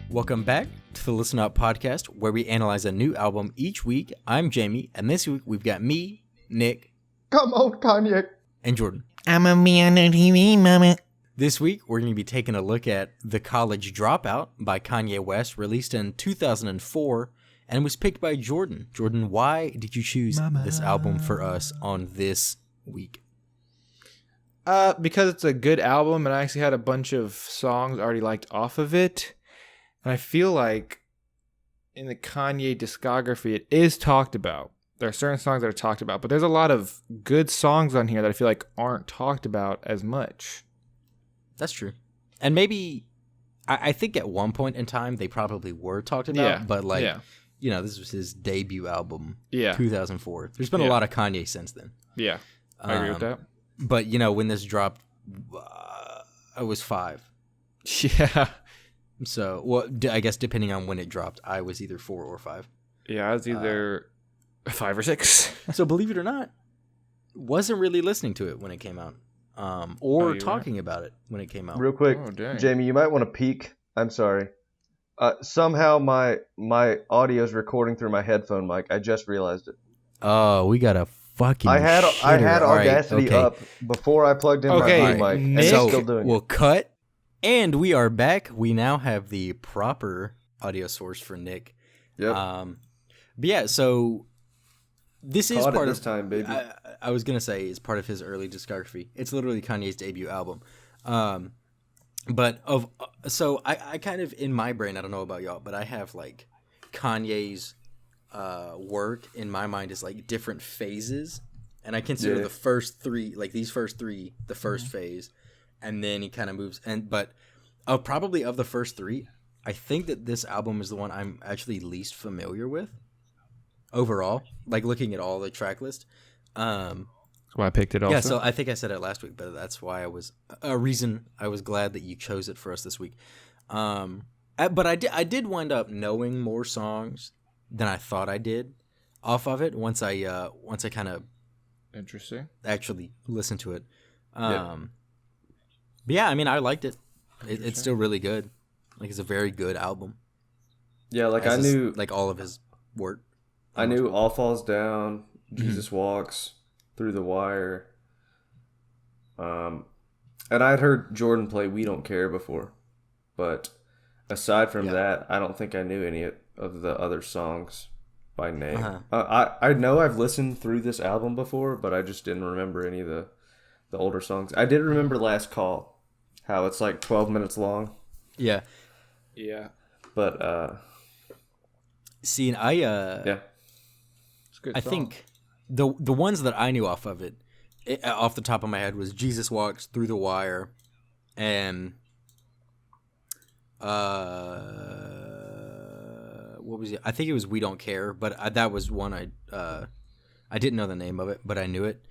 Welcome back to the Listen Up podcast, where we analyze a new album each week. I'm Jamie, and this week we've got me, Nick. Come on, Kanye. And Jordan. I'm a man on TV, mama. This week we're going to be taking a look at The College Dropout by Kanye West, released in 2004, and was picked by Jordan. Jordan, why did you choose this album for us on this week? Because it's a good album, and I actually had a bunch of songs already liked off of it. And I feel like in the Kanye discography, it is talked about. There are certain songs that are talked about, but there's a lot of good songs on here that I feel like aren't talked about as much. That's true. And maybe, I think at one point in time, they probably were talked about, but you know, this was his debut album, 2004. There's been a lot of Kanye since then. Yeah, I agree with that. But, you know, when this dropped, I was 5. Yeah. So, well, I guess depending on when it dropped, I was either 4 or 5. Yeah, I was either 5 or 6. So, believe it or not, wasn't really listening to it when it came out, or talking about it when it came out. Real quick, Jamie, you might want to peek. I'm sorry. Somehow my audio is recording through my headphone mic. I just realized it. Oh, we got a fucking. I had Audacity up before I plugged in my mic, and it's still doing it. Cut. And we are back. We now have the proper audio source for Nick. Yep. But yeah, so this is part of this time, baby. I was gonna say it's part of his early discography. It's literally Kanye's debut album. So I kind of in my brain, I don't know about y'all, but I have like Kanye's work in my mind is like different phases, and I consider the first 3, like these first 3, the first phase. And then he kind of moves, but probably of the first 3, I think that this album is the one I'm actually least familiar with overall. Like looking at all the track list. That's why I picked it also. Yeah, so I think I said it last week, but that's why I was glad that you chose it for us this week. But I did wind up knowing more songs than I thought I did off of it once I kind of actually listened to it. But yeah, I mean, I liked it. It's still really good. Like, it's a very good album. Yeah, like I knew... like, all of his work. I knew All Falls Down, Jesus Walks, Through the Wire. And I'd heard Jordan play We Don't Care before. But aside from that, I don't think I knew any of the other songs by name. I know I've listened through this album before, but I just didn't remember any of the older songs. I did remember Last Call, how it's like 12 minutes long. Yeah. But see, and it's good. I think the ones that I knew off of it, off the top of my head, was Jesus Walks, Through the Wire, and what was it? I think it was We Don't Care, but that was one I didn't know the name of it, but I knew it.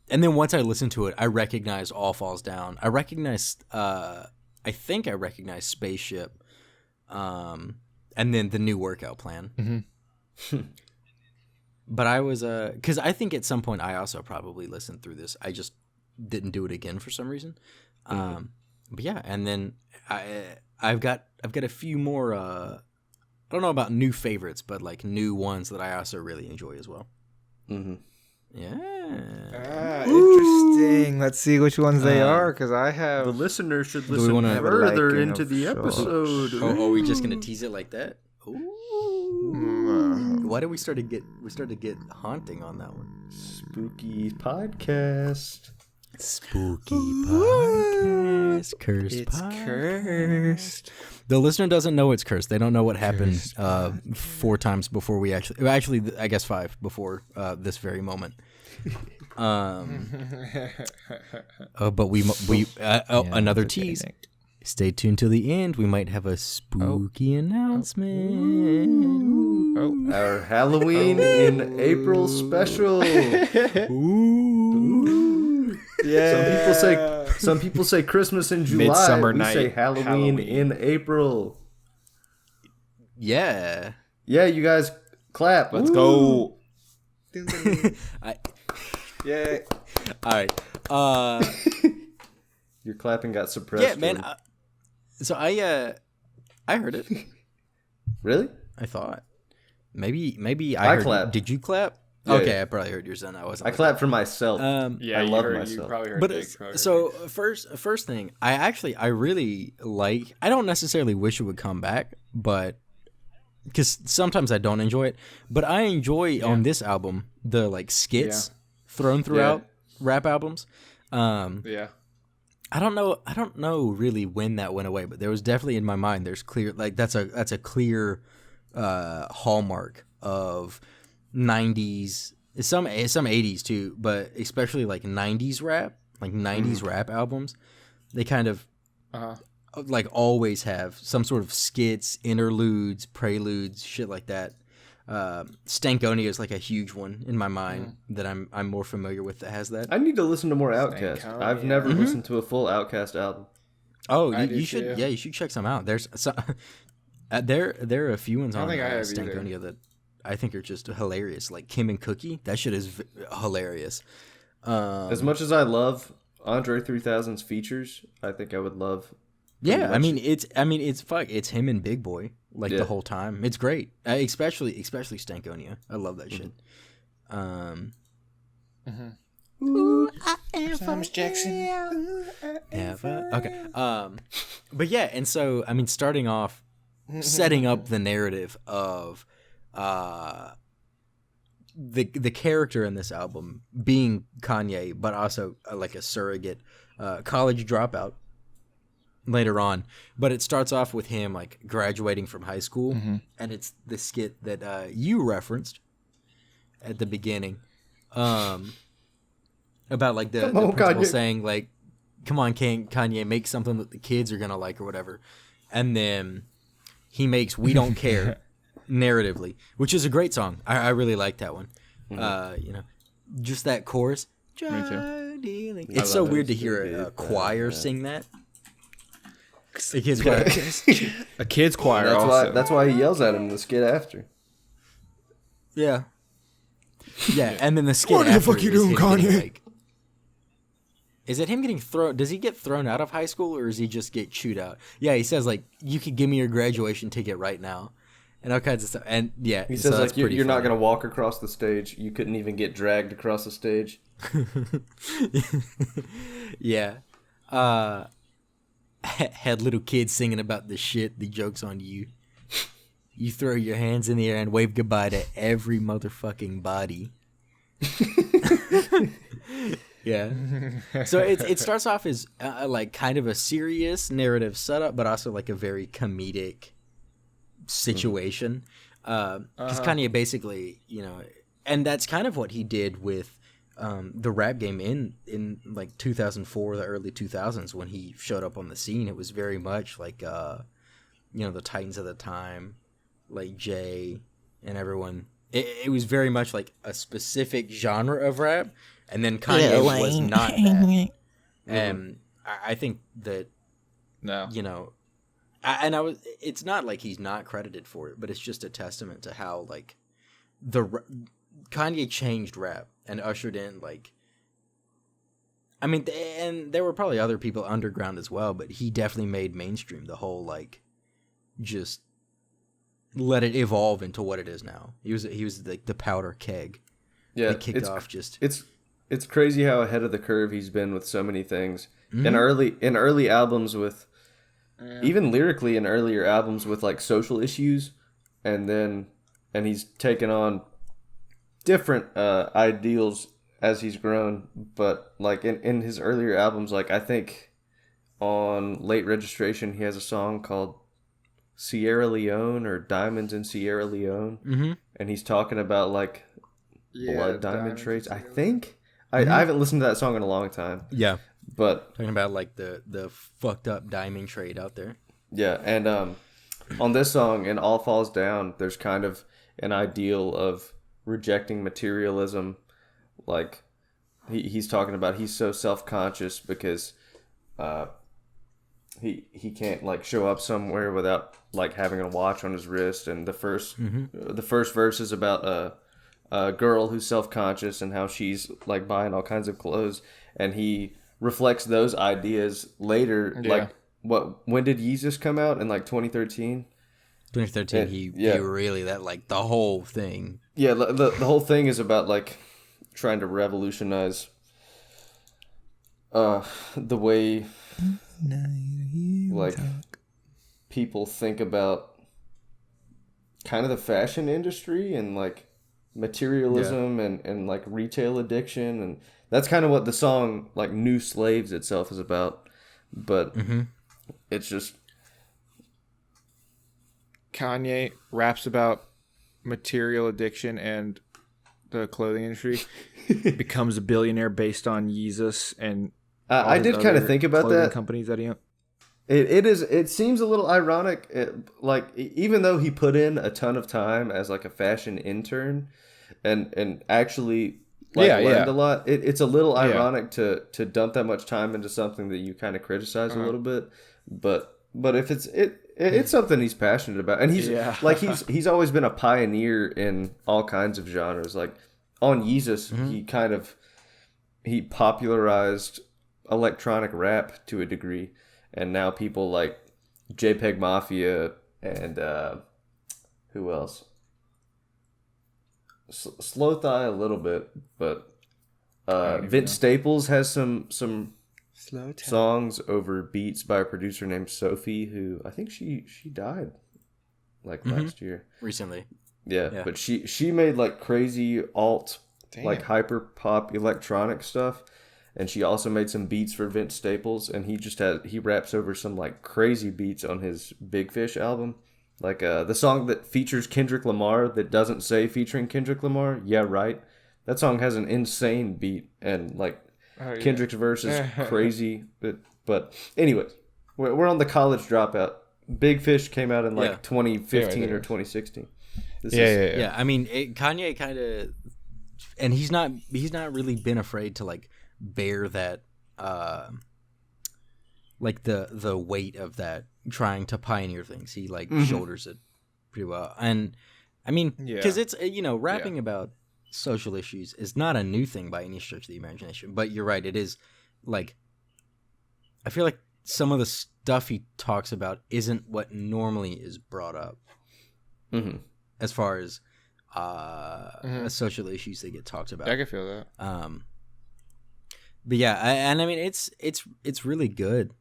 And then once I listened to it, I recognized All Falls Down. I recognized, I think I recognized Spaceship, and then the New Workout Plan. Mm-hmm. But I was, because I think at some point I also probably listened through this. I just didn't do it again for some reason. But yeah, and then I've got a few more. I don't know about new favorites, but like new ones that I also really enjoy as well. Mm-hmm. Yeah. Interesting. Let's see which ones they are, because I have... The listener should listen further into the episode. Are we just going to tease it like that? Ooh. Why did we start to get haunting on that one? Spooky podcast. Spooky podcast. Cursed It's podcast. cursed. The listener doesn't know it's cursed. They don't know what happened 4 times before we actually, I guess 5 before this very moment. But we another tease. Stay tuned till the end. We might have a spooky announcement. Our Halloween in April special. Ooh. Yeah. Some people say Christmas in July. Midsummer we Night, say Halloween in April. Yeah. Yeah, you guys clap. Let's go. Yeah. All right. Your clapping got suppressed. Yeah, man. I heard it. Really? I thought maybe I heard. clapped. Did you clap? Yeah, Okay, yeah. I probably heard yours then. I wasn't. I clapped for myself. Yeah, I you love heard, myself. You probably heard But Jake, probably heard so Jake. first thing, I really like. I don't necessarily wish it would come back, but because sometimes I don't enjoy it, but I enjoy on this album the like skits thrown throughout rap albums. Yeah. I don't know really when that went away, but there was definitely in my mind. There's clear like that's a clear hallmark of 90s, some 80s too, but especially like 90s rap, like 90s rap albums. They kind of like always have some sort of skits, interludes, preludes, shit like that. Stankonia is like a huge one in my mind that I'm more familiar with that has that. I need to listen to more Outkast. Stankonia. I've never listened to a full Outkast album. Oh, I do you should. too. Yeah, you should check some out. There's some, there are a few ones I on don't think I have Stankonia that I think are just hilarious. Like Kim and Cookie, that shit is hilarious. As much as I love Andre 3000's features, I think I would love. Yeah, much. it's him and Big Boy like Yeah. the whole time. It's great, especially Stankonia. I love that shit. Thomas Jackson. Yeah, but, okay. But yeah, and so I mean, starting off, setting up the narrative of the character in this album being Kanye, but also like a surrogate college dropout later on. But it starts off with him like graduating from high school, and it's the skit that you referenced at the beginning. About like the principal Kanye. saying like, "Come on, Kanye, make something that the kids are gonna like or whatever," and then he makes "We Don't Care" narratively, which is a great song. I really like that one. You know, just that chorus. Me too. It's so love weird it. to hear a choir sing that. A kid's Yeah. choir. A kid's choir also. That's why he yells at him in the skit after. Yeah. Yeah, and then the skit. What the after fuck you is doing, him getting, Kanye? like- is it him getting thrown? Does he get thrown out of high school, or does he just get chewed out? Yeah, he says like, "You could give me your graduation ticket right now," and all kinds of stuff. And yeah, He so says that's like you're pretty not funny. gonna walk across the stage. You couldn't even get dragged across the stage. Yeah. Had little kids singing about the shit. The joke's on you. You throw your hands in the air and wave goodbye to every motherfucking body. Yeah. So it starts off as like kind of a serious narrative setup, but also like a very comedic situation. Because Kanye basically, you know, and that's kind of what he did with the rap game in like 2004, the early 2000s when he showed up on the scene. It was very much like you know, the Titans of the time, like Jay and everyone. It was very much like a specific genre of rap, and then Kanye was not that. And I think that No. you know, it's not like he's not credited for it, but it's just a testament to how like Kanye changed rap and ushered in like, I mean, and there were probably other people underground as well, but he definitely made mainstream the whole like, just let it evolve into what it is now. He was like the powder keg. Yeah, that kicked off just. It's crazy how ahead of the curve he's been with so many things. In early albums with, even lyrically in earlier albums with like social issues, and he's taken on different ideals as he's grown. But like in his earlier albums, like I think on Late Registration he has a song called Sierra Leone or Diamonds in Sierra Leone, and he's talking about like blood diamond trades. I think I haven't listened to that song in a long time. Yeah, but talking about like the fucked up diamond trade out there. Yeah, and on this song, in All Falls Down, there's kind of an ideal of rejecting materialism, like he's talking about he's so self-conscious because he can't like show up somewhere without like having a watch on his wrist, and the first verse is about a girl who's self-conscious and how she's like buying all kinds of clothes, and he reflects those ideas later. Like when did Yeezus come out? In like 2013? 2013. And, he really, that like the whole thing. Yeah, the whole thing is about like trying to revolutionize the way like people think about kind of the fashion industry and like materialism and like retail addiction, and that's kind of what the song like New Slaves itself is about. But it's just Kanye raps about material addiction and the clothing industry, becomes a billionaire based on Yeezus and I did kind of think about that. Companies that he owned. It seems a little ironic, like even though he put in a ton of time as like a fashion intern and actually learned a lot, it's a little ironic to dump that much time into something that you kind of criticize a little bit, but if it's something he's passionate about, and he's like he's always been a pioneer in all kinds of genres. Like on Yeezus, he popularized electronic rap to a degree, and now people like JPEG Mafia and who else? Slow Thigh a little bit, but Vince Staples has some songs over beats by a producer named Sophie, who I think she died like last year. Recently. Yeah, but she made like crazy alt, like hyper pop electronic stuff. And she also made some beats for Vince Staples, and he raps over some like crazy beats on his Big Fish album. Like the song that features Kendrick Lamar that doesn't say featuring Kendrick Lamar. Yeah, right. That song has an insane beat, and like Kendrick's verse is crazy. But anyways, we're on the College Dropout. Big Fish came out in like 2015 or 2016. Yeah. I mean, Kanye kind of, and he's not really been afraid to like bear that like the weight of that, trying to pioneer things. He like shoulders it pretty well. And I mean, because it's rapping about social issues is not a new thing by any stretch of the imagination, but you're right, it is. Like, I feel like some of the stuff he talks about isn't what normally is brought up as far as social issues that get talked about. I can feel that. But yeah, I mean, it's really good,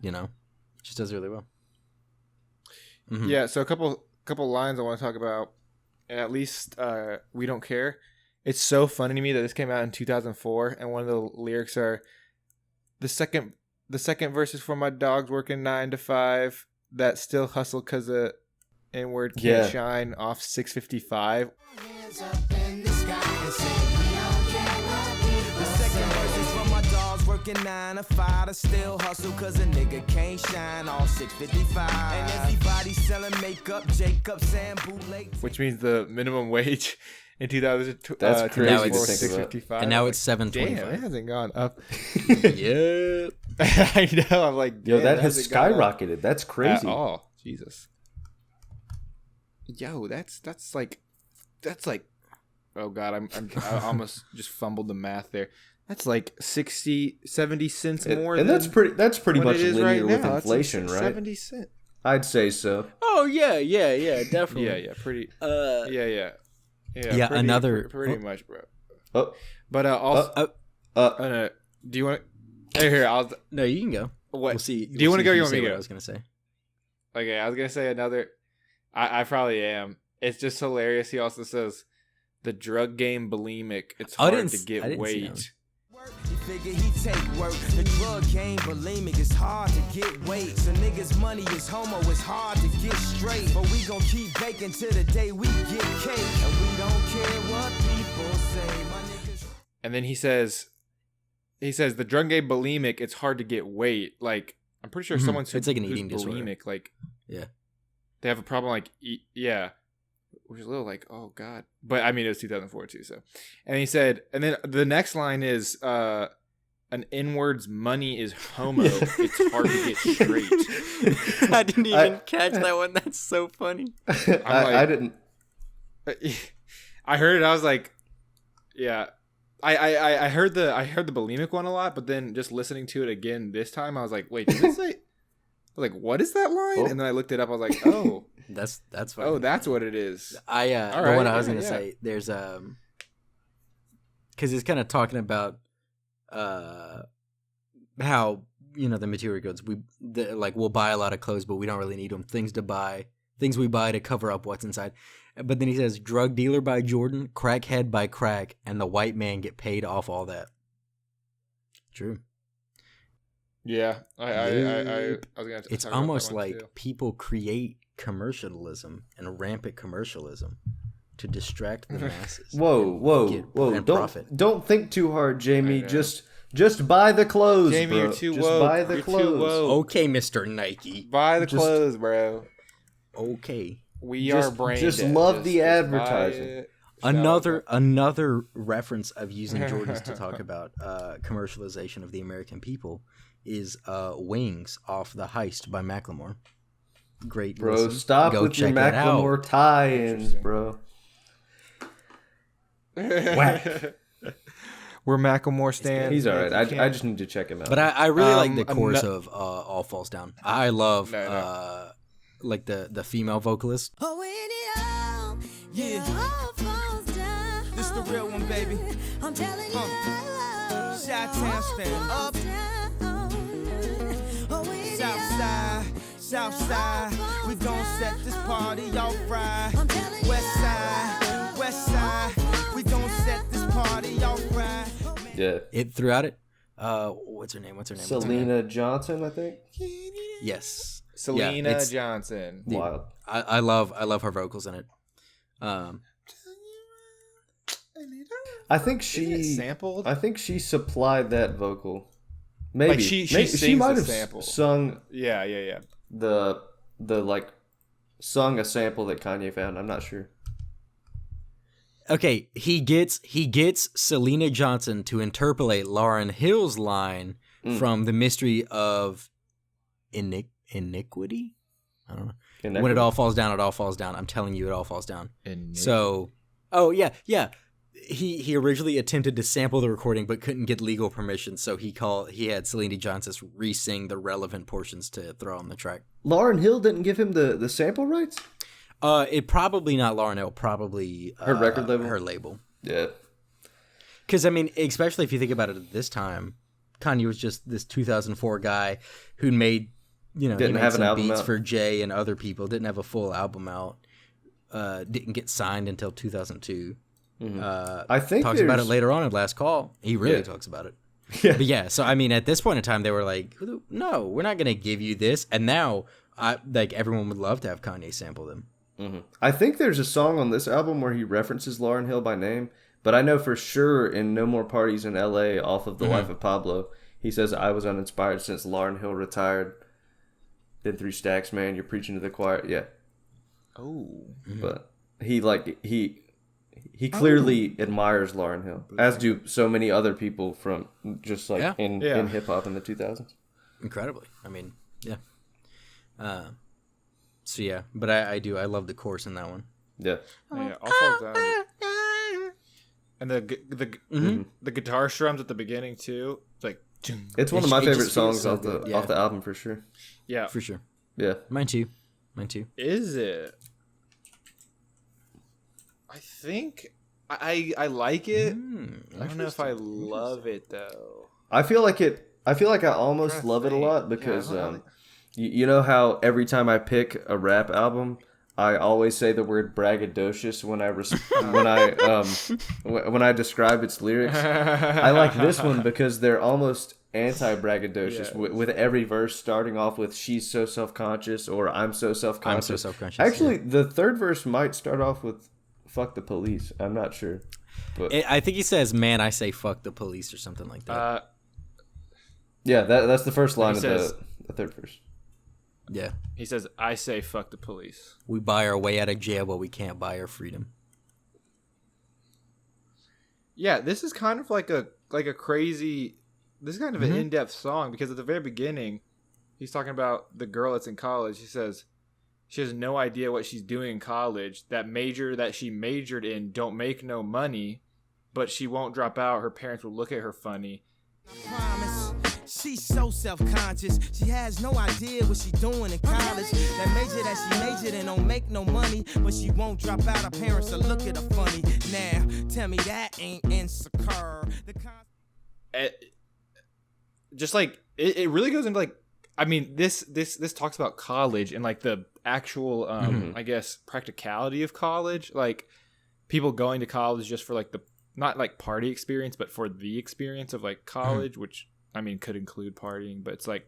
It just does really well. Yeah, so a couple lines I want to talk about, and at least We Don't Care. It's so funny to me that this came out in 2004, and one of the lyrics are, the second verse is for my dogs working 9 to 5 that still hustle because the N-word can't shine off 655. Hands up in the sky and say, working 9 to 5 to still hustle cause a nigga can't shine all 655. And everybody selling makeup, Jacobs and bootleg. Which means the minimum wage in 2000. That's crazy to was think about. 655. And now it's $7.25. Damn, it hasn't gone up. Yeah. I know. I'm like, yo, that has skyrocketed. That's crazy. At all. Jesus. Yo, that's like. Oh God, I almost just fumbled the math there. That's like 60, 70 cents more. And that's pretty much linear with inflation, like right? 70 cents. I'd say so. Oh yeah, definitely. Yeah, pretty. Yeah. Pretty, another pretty much, bro. Oh, but also, do you want? Here, No, you can go. What? We'll see. Do you want to go? You want me to go? I was gonna say. Okay, I was gonna say another. I probably am. It's just hilarious. He also says, "The drug game bulimic. It's hard to get weight." You figure he take work. The drug game bulimic. It's hard to get weight. So niggas money is homo. It's hard to get straight. But we gon' keep baking till the day we get cake. And we don't care what people say. My niggas. And then he says the drug game bulimic. It's hard to get weight. Like, I'm pretty sure someone's it's like an eating disorder. Bulimic, like, yeah, they have a problem. Like, which is a little like, oh god. But I mean, it was 2004 too. So, and he said, and then the next line is, an N-word's money is homo. It's hard to get straight. I didn't even catch that one. That's so funny. I didn't. I heard it. I was like, yeah. I heard the bulimic one a lot, but then just listening to it again this time, I was like, wait, did it say? I was like, what is that line? Oh. And then I looked it up. I was like, oh, That's funny. oh, that's what it is. The one I was gonna say, there's because it's kind of talking about how the material goods we'll buy a lot of clothes, but we don't really need them. Things we buy to cover up what's inside. But then he says, drug dealer by Jordan, crackhead by crack, and the white man get paid off all that. True. Yeah, I was gonna. It's talk about almost that one like too. people create commercialism and rampant commercialism to distract the masses. Whoa! Profit. Don't think too hard, Jamie. Just buy the clothes, Jamie, bro. you're too Just woke. buy the You're too clothes. woke. Okay, Mr. Nike. Buy the Just- clothes, bro. Okay. We are brain just dead. love the buy advertising. it. Another reference of using Jordans to talk about commercialization of the American people is Wings off the Heist by Macklemore. Great, Bro, listen. stop Go with your check that out. Macklemore tie-ins, bro. Whack. We're Macklemore stand. He's all right. I just need to check him out. But I really like the chorus of All Falls Down. I love like the female vocalist. Oh, when it all, all falls down. This the real one, baby. I'm telling you now. Chi-town stand up. South side, we gon' set this party off right. West side, we gon' set this party off right. yeah. It throughout it. What's her name? Selena Johnson, I think. Yes. Selena it's- Johnson. Dude, Wild. I love her vocals in it. I think Isn't it sampled? I think she supplied that vocal. Maybe Like, she she sings might the have sample. sung Yeah. the like sung a sample that Kanye found. I'm not sure. Okay, he gets Selena Johnson to interpolate Lauryn Hill's line from The Mystery of Iniquity? I don't know. When it all falls down, it all falls down. I'm telling you, it all falls down. So, yeah. He originally attempted to sample the recording but couldn't get legal permission, so he had Selena Johnson re-sing the relevant portions to throw on the track. Lauryn Hill didn't give him the sample rights? It probably not Lauryn Hill, probably Her record label? her label. Yeah. Because, I mean, especially if you think about it at this time, Kanye was just this 2004 guy who made, Didn't he made have an some album beats out. for Jay and other people, didn't have a full album out, didn't get signed until 2002. I think Talks about it later on in Last Call. He really talks about it. Yeah. But yeah, so I mean, at this point in time, they were like, "No, we're not going to give you this." And now, everyone would love to have Kanye sample them. I think there's a song on this album where he references Lauryn Hill by name, but I know for sure in No More Parties in L.A. off of The Life of Pablo, he says, "I was uninspired since Lauryn Hill retired. Then 3 Stacks, man, you're preaching to the choir." Yeah. Oh. But he clearly admires Lauryn Hill, as do so many other people from just like in hip hop in the 2000s. Incredibly. I mean, yeah. So yeah, but I love the chorus in that one. Yeah. Yeah, all falls down. And the guitar strums at the beginning too. It's like It's one of my It favorite just feels songs so off the good. off the album for sure. yeah. For sure. Yeah. Mine too. Is it? I think I like it. I don't know if I love it though. I feel like I almost love it a lot because you know how every time I pick a rap album, I always say the word braggadocious when I describe its lyrics. I like this one because they're almost anti-braggadocious with every verse starting off with "she's so self-conscious" or "I'm so self-conscious." I'm so self-conscious. Actually, the third verse might start off with "fuck the police." I'm not sure, but I think he says, "Man, I say fuck the police" or something like that. yeah, that's the first line of says- the third verse. Yeah. He says, "I say fuck the police." We buy our way out of jail, but we can't buy our freedom. Yeah, this is kind of like a crazy. This is kind of an in-depth song because at the very beginning, he's talking about the girl that's in college. He says she has no idea what she's doing in college. That major that she majored in don't make no money, but she won't drop out. Her parents will look at her funny. Promise. She's so self-conscious. She has no idea what she's doing in college. That major that she majored in don't make no money, but she won't drop out. Her parents will look at her funny. Now, tell me that ain't insecure. Just like it really goes into like, I mean, this talks about college and like the actual I guess practicality of college, like people going to college just for like the not like party experience, but for the experience of like college, which I mean could include partying, but it's like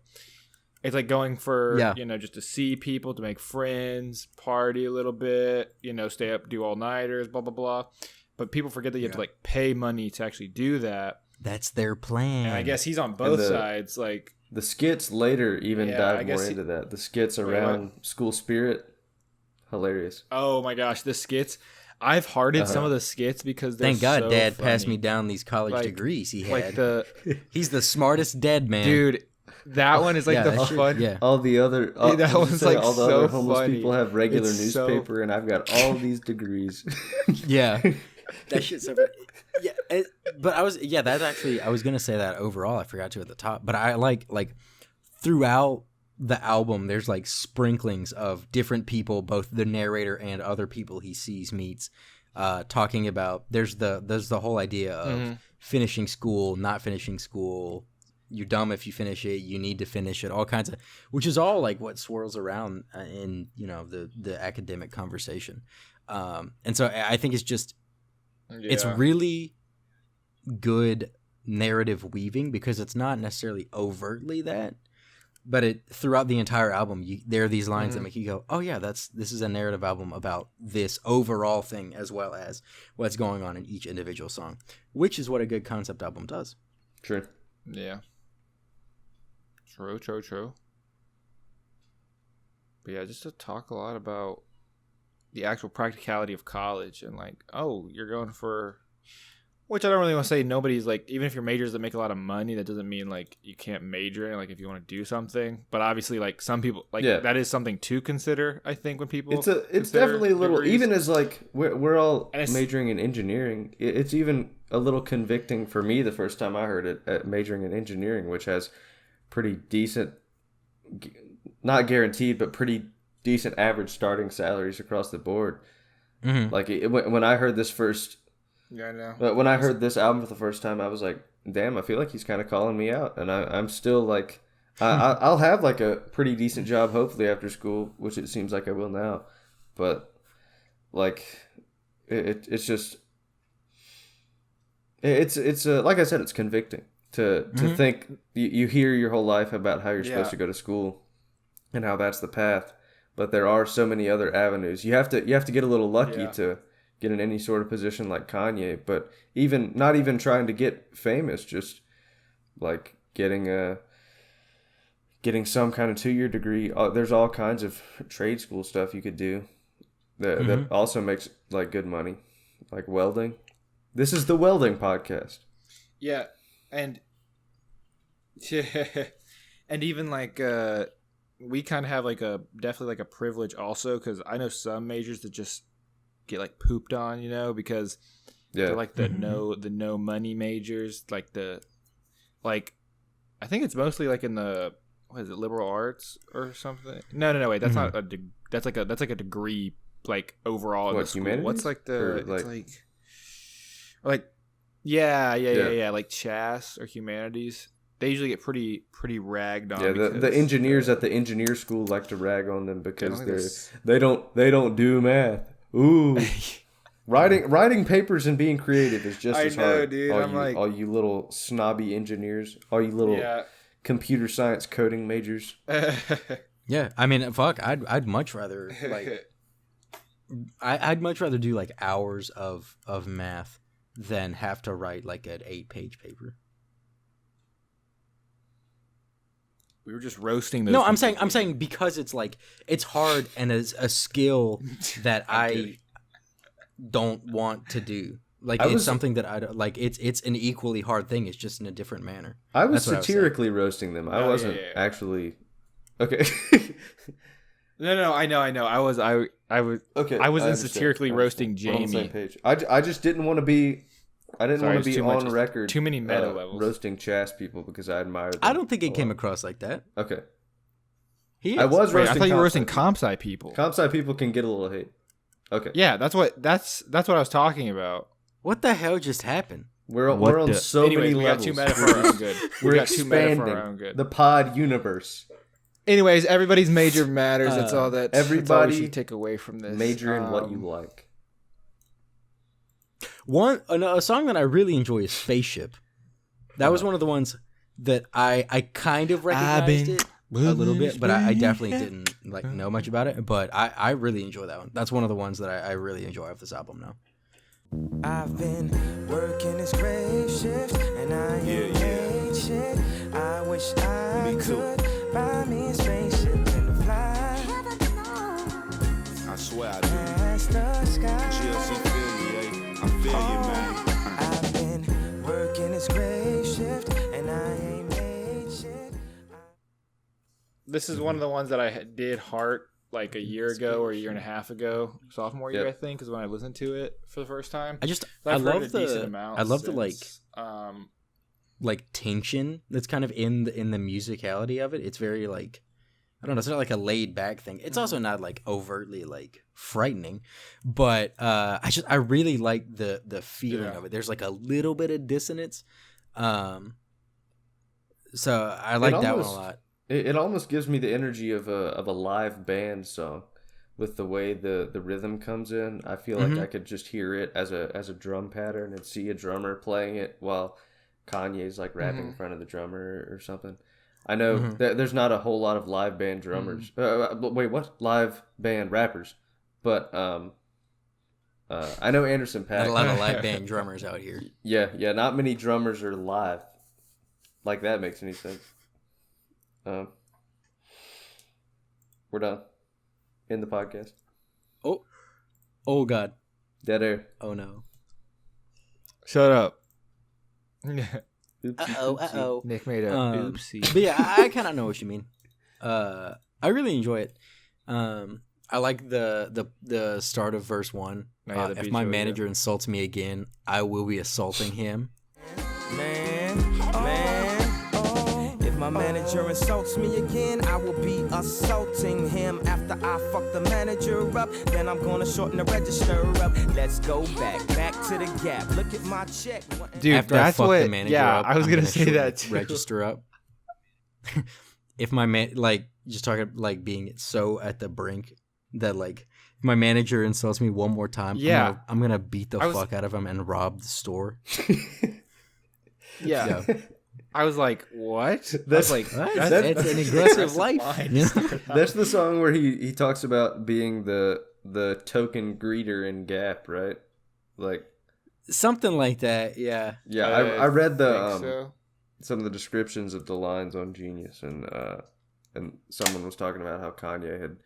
going for just to see people, to make friends, party a little bit, stay up, do all-nighters, blah blah blah. But people forget that you have to like pay money to actually do that. That's their plan. And I guess he's on both sides. Like the skits later even dive more into that. The skits around school spirit, hilarious. Oh my gosh, the skits! I've hearted some of the skits because they're thank God so Dad funny. passed me down these college degrees he had. Like he's the smartest dead man, dude. That one is like the fun. Yeah. All the other that one's like all the so other homeless funny. people have regular It's newspaper, and I've got all these degrees. Yeah. That shit's so yeah, but I was gonna say that overall. I forgot to at the top, but I like throughout the album, there's like sprinklings of different people, both the narrator and other people he meets, talking about. There's the whole idea of finishing school, not finishing school. You're dumb if you finish it. You need to finish it. All kinds of, which is all like what swirls around in the academic conversation, and so I think it's just. Yeah. It's really good narrative weaving because it's not necessarily overtly that, but throughout the entire album, there are these lines that make you go, "Oh yeah, this is a narrative album about this overall thing as well as what's going on in each individual song," which is what a good concept album does. True. Yeah. True. But yeah, just to talk a lot about the actual practicality of college and like, oh, you're going for, which I don't really want to say nobody's like, even if your majors that make a lot of money, that doesn't mean like you can't major in, like if you want to do something. But obviously like some people like that is something to consider, I think, when people it's definitely a little degrees. Even as like we're all majoring in engineering, it's even a little convicting for me the first time I heard it at majoring in engineering, which has pretty decent, not guaranteed, but pretty decent average starting salaries across the board. Like when I heard this first, I know. But when I heard this album for the first time, I was like, "Damn, I feel like he's kind of calling me out." And I'm still like, I'll have like a pretty decent job hopefully after school, which it seems like I will now. But like, it's just, it's like I said, it's convicting to think you hear your whole life about how you're supposed to go to school and how that's the path. But there are so many other avenues. You have to get a little lucky to get in any sort of position like Kanye. But not even trying to get famous, just like getting some kind of 2-year degree. There's all kinds of trade school stuff you could do that also makes like good money, like welding. This is the welding podcast. Yeah, and even like. We kind of have like definitely like a privilege also, because I know some majors that just get like pooped on, because they're like the no money majors, like I think it's mostly like in the, what is it, liberal arts or something? No, wait, that's not that's like a degree like overall in the school. Humanities? What's like the it's like yeah, like Chas or humanities. They usually get pretty ragged on. Yeah, the engineers at the engineer school like to rag on them because they don't do math. Ooh, writing papers and being creative is just as hard. Dude. All you little snobby engineers, all you little computer science coding majors. Yeah, I mean, fuck, I'd much rather like I'd much rather do like hours of math than have to write like an 8-page paper. We were just roasting those. No, I'm saying because it's like it's hard and it's a skill that I don't want to do. Like it's something that I don't like. It's an equally hard thing. It's just in a different manner. I was satirically roasting them. I wasn't actually. Okay. No, I know. I was okay. I wasn't satirically roasting Jamie. We're on the same page. I just didn't want to be. I didn't want to be on record. Too many meta levels. Roasting Chas people because I admire them. I don't think it came across like that. Okay. I was roasting. I thought you were roasting comp-sci people. Comp-sci people can get a little hate. Okay. Yeah, that's what I was talking about. What the hell just happened? We're on so many levels. We got too meta for our own good. We're expanding the pod universe. Anyways, everybody's major matters. That's all that everybody we should take away from this. Major in what you like. A song that I really enjoy is Spaceship. That was one of the ones that I kind of recognized it a little bit, but I definitely didn't know much about it. But I really enjoy that one. That's one of the ones that I really enjoy off this album now. I've been working this grave shift and I ain't made shit. I wish I could buy me a spaceship and fly. I swear I do. Past the sky. GLC feel me, eh? I feel you, man. I've been working this grave shift and I ain't made shit. This is one of the ones that I did heart like a year ago or a year and a half ago, sophomore year, I think, is when I listened to it for the first time. I love the like tension that's kind of in the musicality of it. It's very like, I don't know, it's not like a laid back thing. It's also not like overtly like frightening, but I really like the feeling of it. There's like a little bit of dissonance, so I like that one a lot. It almost gives me the energy of a live band song, with the way the rhythm comes in. I feel like I could just hear it as a drum pattern and see a drummer playing it while Kanye's like rapping in front of the drummer or something. I know there's not a whole lot of live band drummers. Wait, what? Live band rappers? But I know Anderson .Paak. Not a lot of live band drummers out here. Yeah, not many drummers are live. Like that makes any sense. We're done. In the podcast. Oh God. Dead air. Oh no. Shut up. Uh-oh. Nick made a oopsie. But yeah, I kind of know what you mean. I really enjoy it. I like the start of verse 1. If my manager insults me again, I will be assaulting him. If my manager insults me again, I will be assaulting him. After I fuck the manager up, then I'm gonna shorten the register up. Let's go back to the Gap. Look at my check. Dude, After that's I fuck what. the manager Yeah, up, I was I'm gonna say that too. Register up. If my man, like, just talking like being so at the brink that like if my manager insults me one more time, I'm gonna beat the fuck out of him and rob the store. Yeah. I was like, what? That's It's an aggressive life. That's the song where he talks about being the token greeter in Gap, right? Like something like that. Yeah. Yeah, I read the some of the descriptions of the lines on Genius, and someone was talking about how Kanye had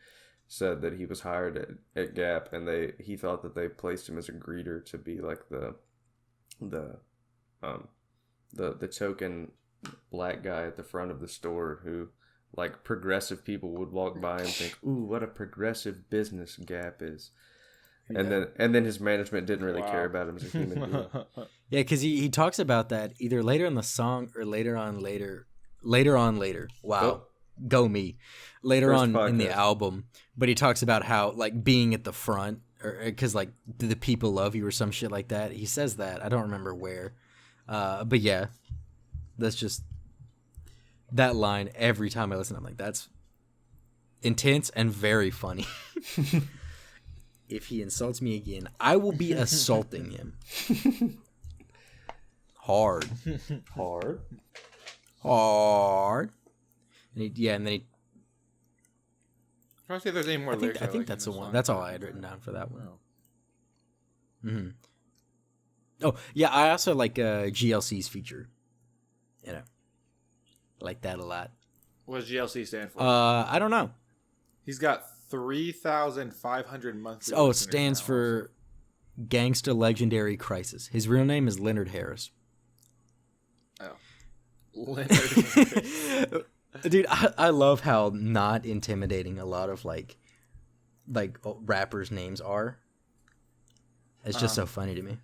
said that he was hired at Gap, and he thought that they placed him as a greeter to be like the token black guy at the front of the store who, like, progressive people would walk by and think, ooh, what a progressive business Gap is. And then his management didn't really care about him as a human being. Yeah, because he talks about that either later in the song or later on later. Wow. Go me. Later First on podcast. in the album. But he talks about how, like, being at the front, because, like, the people love you or some shit like that. He says that. I don't remember where. But yeah, that's just that line. Every time I listen, I'm like, that's intense and very funny. If he insults me again, I will be assaulting him. Hard. And then he. Trying to see if there's any more lyrics. I think that's the one. That's all I had written down for that one. Mm-hmm. Oh, yeah, I also like GLC's feature. You know, like that a lot. What does GLC stand for? I don't know. He's got 3,500 monthly. Oh, it listeners stands now. for Gangsta Legendary Crisis. His real name is Leonard Harris. Oh. Leonard. Dude, I love how not intimidating a lot of like rappers' names are. It's just so funny to me.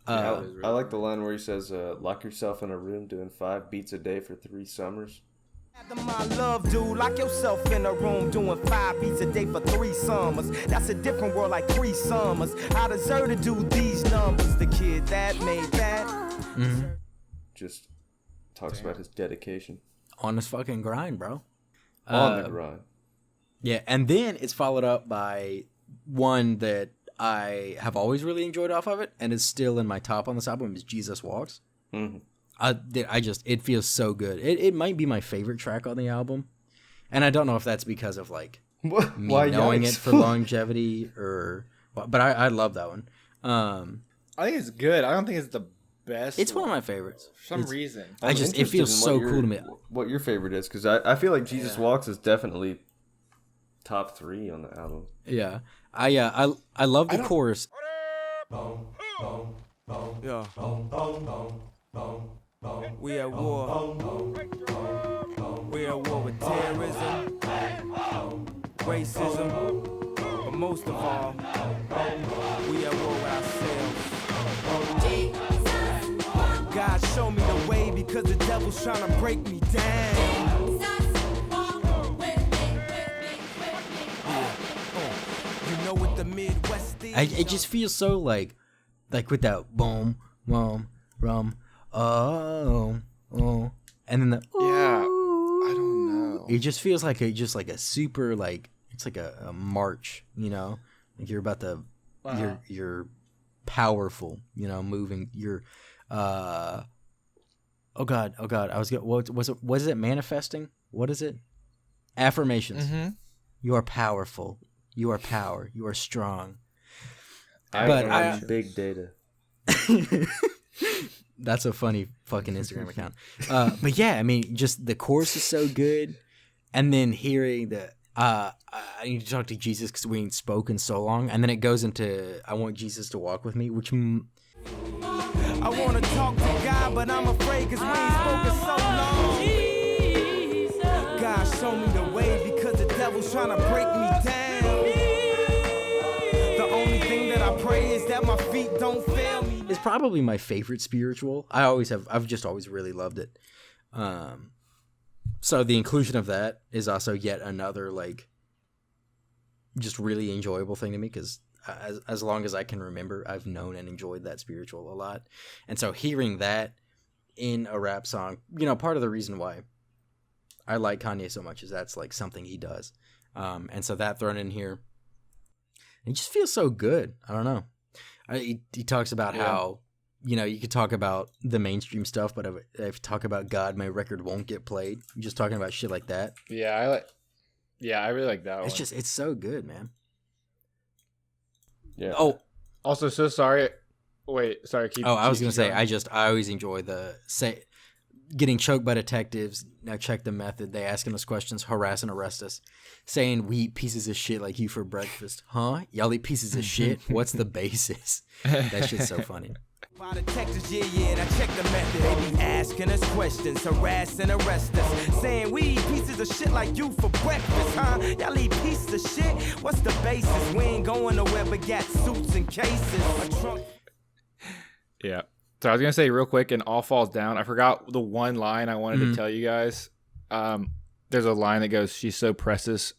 I like the line where he says, lock yourself in a room doing 5 beats a day for 3 summers. My love, dude, lock yourself in a room doing 5 beats a day for 3 summers. That's a different world, like 3 summers. I deserve to do these numbers. The kid that made that. Mm-hmm. Just talks about his dedication. On his fucking grind, bro. On the grind. Yeah, and then it's followed up by one that I have always really enjoyed off of it, and is still in my top on this album, is Jesus Walks. Mm-hmm. It feels so good. It might be my favorite track on the album, and I don't know if that's because of like me knowing it for longevity but I love that one. I think it's good. I don't think it's the best. It's one of my favorites. For some reason. It feels so cool to me. What your favorite is, because I feel like Jesus Walks is definitely top 3 on the album. Yeah, I love the chorus. Yeah. We at war. We at war with terrorism, racism, but most of all, we at war with ourselves. God show me the way because the devil's trying to break me down. You know what the Midwest is? It just feels so like with that boom, boom, rum, oh, and then the I don't know. It just feels like a super like it's like a march, you know, like you're about to you're powerful, you know, moving. You're oh god, I was getting what was it manifesting? What is it? Affirmations. Mm-hmm. You are powerful. You are power. You are strong. I big data. That's a funny fucking Instagram account. But yeah, I mean, just the chorus is so good, and then hearing the I need to talk to Jesus because we ain't spoken so long, and then it goes into I want Jesus to walk with me, which I want to talk to God, but I'm afraid because we ain't spoken so long. God, show me the way because the devil's trying to break me down. The only thing that I pray is that my feet don't fail me. It's probably my favorite spiritual. I've just always really loved it. So the inclusion of that is also yet another like just really enjoyable thing to me because as long as I can remember, I've known and enjoyed that spiritual a lot. And so hearing that in a rap song, you know, part of the reason why I like Kanye so much is that's like something he does. And so that thrown in here, it just feels so good. I don't know. He talks about how, you know, you could talk about the mainstream stuff, but if you talk about God, my record won't get played. You're just talking about shit like that. Yeah, I really like that one. It's so good, man. Yeah. Oh, also, so sorry. Wait, sorry. I was gonna say, I always enjoy getting choked by detectives. Now check the method. They asking us questions, harass and arrest us, saying we eat pieces of shit like you for breakfast. Huh? Y'all eat pieces of shit? What's the basis? That shit's so funny. By detectives, and I check the method. They be asking us questions, harass and arrest us, saying we eat pieces of shit like you for breakfast, huh? Y'all eat pieces of shit? What's the basis? We ain't going nowhere but got suits and cases. A trunk. Yeah. So I was gonna say real quick, and All Falls Down. I forgot the one line I wanted to tell you guys. There's a line that goes, "She's so precious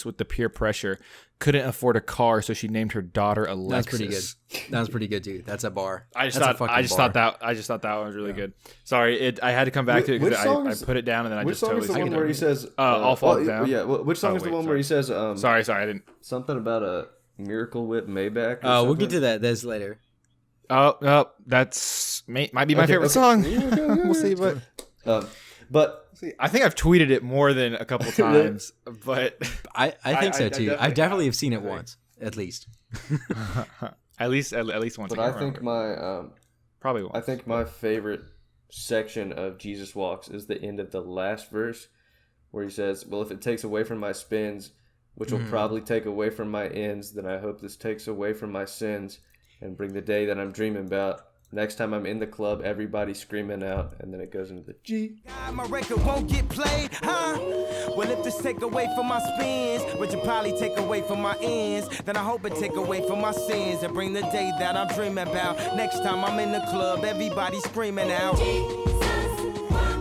with the peer pressure. Couldn't afford a car, so she named her daughter Alexis." That's pretty good. That was pretty good, dude. That's a bar. I just thought that one was really good. Sorry, I had to come back to it because I put it down and then I just totally. Which song is the one where he says All Falls Down? Yeah. Which song is the one where he says Sorry, I didn't. Something about a Miracle Whip Maybach? Oh, we'll get to that. That's later. Oh, that's might be my favorite song. We'll see, but see, I think I've tweeted it more than a couple times, but I think so too. I definitely have seen it once, at least. at least once. But I think my probably once. I think my favorite section of Jesus Walks is the end of the last verse, where he says, "Well, if it takes away from my spins, which will probably take away from my ends, then I hope this takes away from my sins and bring the day that I'm dreaming about. Next time I'm in the club, everybody screaming out," and then it goes into the G. My record won't get played, huh? Well, if this take away from my spins, which will probably take away from my ends, then I hope it take away from my sins and bring the day that I'm dreaming about. Next time I'm in the club, everybody screaming out.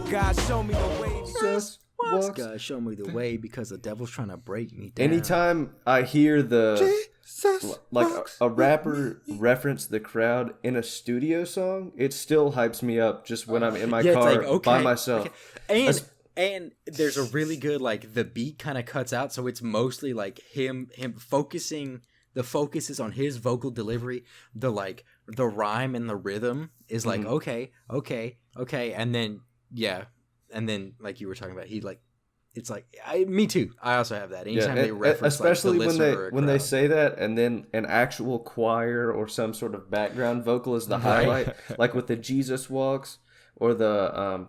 God, show me the way. Jesus walks. God, show me the way because the devil's trying to break me down. Anytime I hear a rapper reference the crowd in a studio song, it still hypes me up just when I'm in my car by myself. Okay. And there's a really good, like, the beat kind of cuts out, so it's mostly like him focusing. The focus is on his vocal delivery. The rhyme and the rhythm is like okay, and then like you were talking about, he like. It's like me too. I also have that. Anytime they reference, especially like, when they say that, and then an actual choir or some sort of background vocal is the highlight, like with the Jesus Walks or the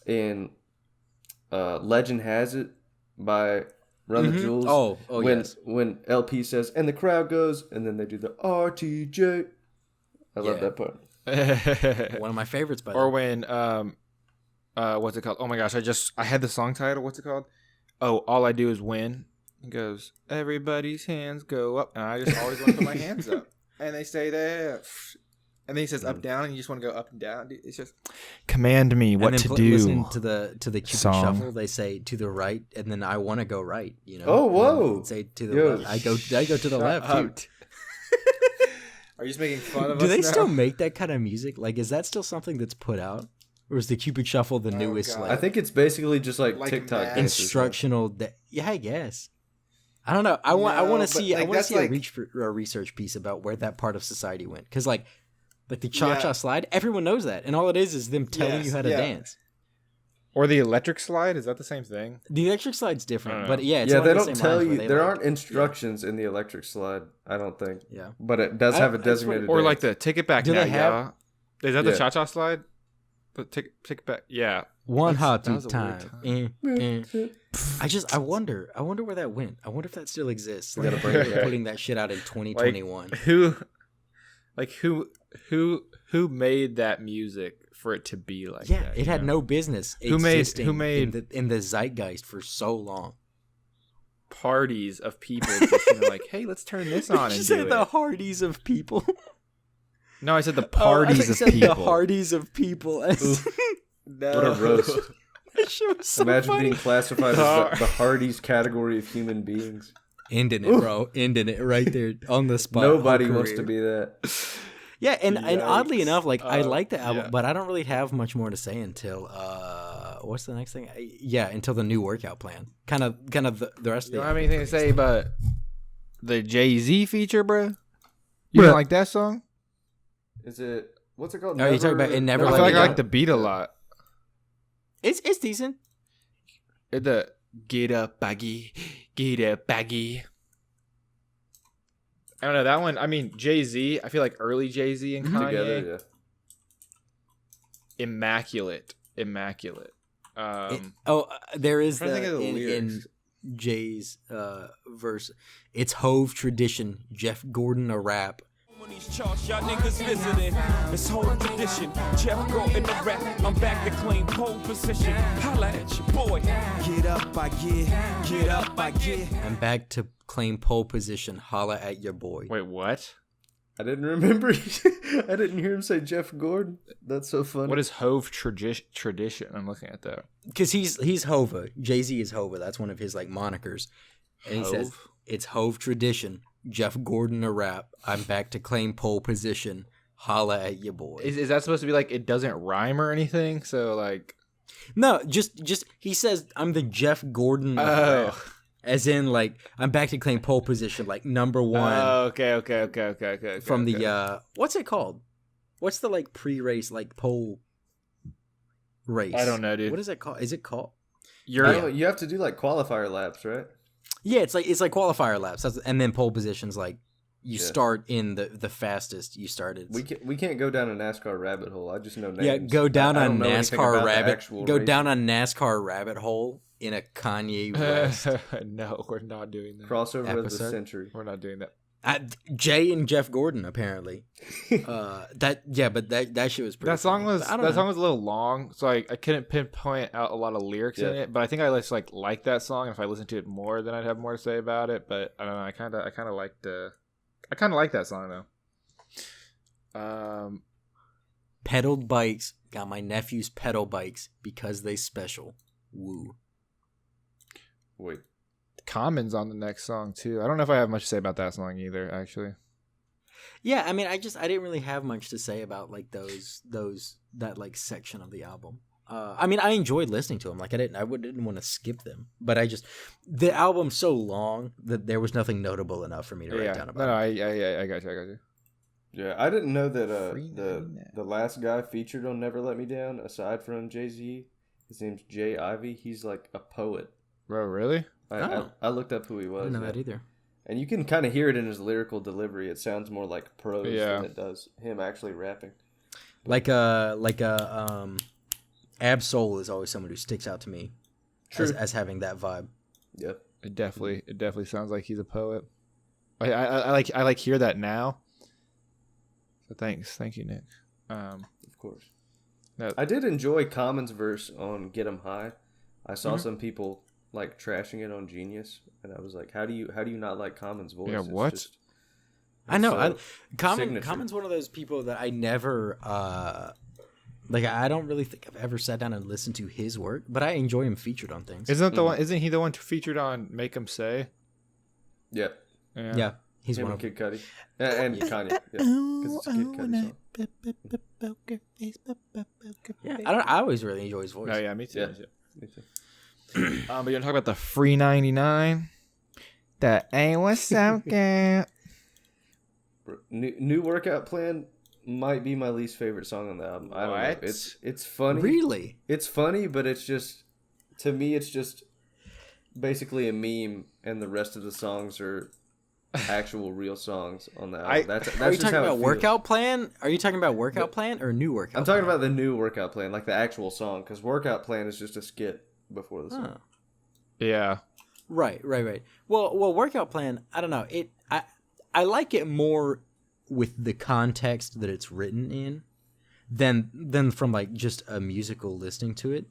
in Legend Has It by Run the Jewels. When LP says and the crowd goes, and then they do the RTJ. I love that part. One of my favorites. By or when what's it called? Oh my gosh, I had the song title. What's it called? Oh, All I Do Is Win. It goes, everybody's hands go up. And I just always want to put my hands up. And they stay there. And then he says up, down, and you just want to go up and down. It's just, command me what to do. Listening to the Cupid Shuffle, they say to the right, and then I want to go right. You know? Oh, whoa. Say to the left. I go to the left. Cute. Are you just making fun of us? Do they still make that kind of music? Like, is that still something that's put out? Or is the Cupid Shuffle the newest? I think it's basically just like TikTok instructional. Yeah, I guess. I don't know. I want to see a research piece about where that part of society went, because like the cha-cha slide, everyone knows that, and all it is them telling you how to dance. Or the electric slide, is that the same thing? The electric slide's different, but it's they don't tell you. There aren't instructions in the electric slide, I don't think. Yeah, but it does have a designated. Or dance. like the Take It Back Now. Yeah, is that the cha-cha slide? But take it back. Yeah. One hot time. I wonder where that went. I wonder if that still exists. Like, putting that shit out in 2021. Like, who made that music for it to be like that? Yeah, it had no business existing in the zeitgeist for so long. Parties of people just like, hey, let's turn this on and do it. The Hardys of people. No, I said the parties of people. The Hardys of people. No. What a roast. So Imagine funny. being classified as the Hardys category of human beings. Ending it, bro. Ending it right there on the spot. Nobody wants to be that. Yeah, and oddly enough, like I like the album, but I don't really have much more to say until what's the next thing? Until the new workout plan. Kind of the rest of the. You don't have anything to say about the Jay-Z feature, bro? You don't like that song? Is it? What's it called? Oh, you talking about It Never? I feel like I like the beat a lot. It's decent. The get up baggy. I don't know that one. I mean, Jay-Z. I feel like early Jay-Z and Kanye. Together, yeah. Immaculate. There is in Jay's verse. It's Hove tradition. Jeff Gordon a rap. These charts, y'all niggas visiting. It's whole tradition. Jeff Gordon the rap. I'm back to claim pole position. Holla at your boy. Get up, I get. I'm back to claim pole position. Holla at your boy. Wait, what? I didn't remember. I didn't hear him say Jeff Gordon. That's so funny. What is Hove tradition? I'm looking at that. Because he's Hova. Jay-Z is Hova. That's one of his like monikers. And he says it's Hove tradition. Jeff Gordon a rap. I'm back to claim pole position. Holla at your boy. Is that supposed to be like it doesn't rhyme or anything? So like, no, just he says I'm the Jeff Gordon. As in like I'm back to claim pole position, like number one. Okay. From the what's it called? What's the like pre-race like pole race? I don't know, dude. What is it called? Is it called? You have to do like qualifier laps, right? Yeah, it's like qualifier laps, and then pole positions like you start in the fastest you started. We can't go down a NASCAR rabbit hole. I just know names. Yeah, go down I a don't know anything NASCAR about the rabbit. actual Go down racing. a NASCAR rabbit hole in a Kanye West No, we're not doing that. Crossover of the episode. century. We're not doing that. Jay and Jeff Gordon apparently. But that shit was pretty. That song funny. was I don't know. song was a little long, so I couldn't pinpoint out a lot of lyrics in it. But I think I just like that song. If I listened to it more, then I'd have more to say about it. But I don't know. I kind of liked that song though. Pedaled bikes. Got my nephew's pedal bikes because they special. Woo. Wait. Common's on the next song too. I don't know if I have much to say about that song either. Actually, Yeah, I mean, I didn't really have much to say about like that like section of the album. I mean, I enjoyed listening to them. Like I didn't want to skip them, but the album's so long that there was nothing notable enough for me to write down about. No, I got you. Yeah, I didn't know that the last guy featured on Never Let Me Down, aside from Jay-Z, his name's Jay Ivy. He's like a poet. Bro, really? I looked up who he was. I didn't know that either. And you can kind of hear it in his lyrical delivery. It sounds more like prose than it does him actually rapping. Like Ab-Soul is always someone who sticks out to me as having that vibe. Yep. It definitely sounds like he's a poet. I like hear that now. So thank you, Nick. Of course. No. I did enjoy Common's verse on Get 'Em High. I saw some people like trashing it on Genius, and I was like, how do you not like Common's voice? Yeah, It's what? just- I know. signature. Common's one of those people that I never I don't really think I've ever sat down and listened to his work, but I enjoy him featured on things. Isn't he the one featured on Make 'Em Say? Yeah. Yeah, he's Him one and of them. Kid Cudi. And Kanye. Yeah. Because it's a Kid Cudi song. Yeah, I always really enjoy his voice. Oh yeah, me too. Yeah. Me too. Me too. But you're gonna talk about the free 99. That ain't what's up, girl. New Workout Plan might be my least favorite song on the album. I don't know. What? It's funny. Really? It's funny, but it's just, to me, it's just basically a meme, and the rest of the songs are actual real songs on the album. That's Are you just talking how it about feels. Workout Plan? Are you talking about Workout Plan or New Workout I'm talking Plan? about the New Workout Plan, like the actual song, because Workout Plan is just a skit before the song. Oh. Yeah. Right. Well, Workout Plan, I don't know. I like it more with the context that it's written in than from like just a musical listening to it.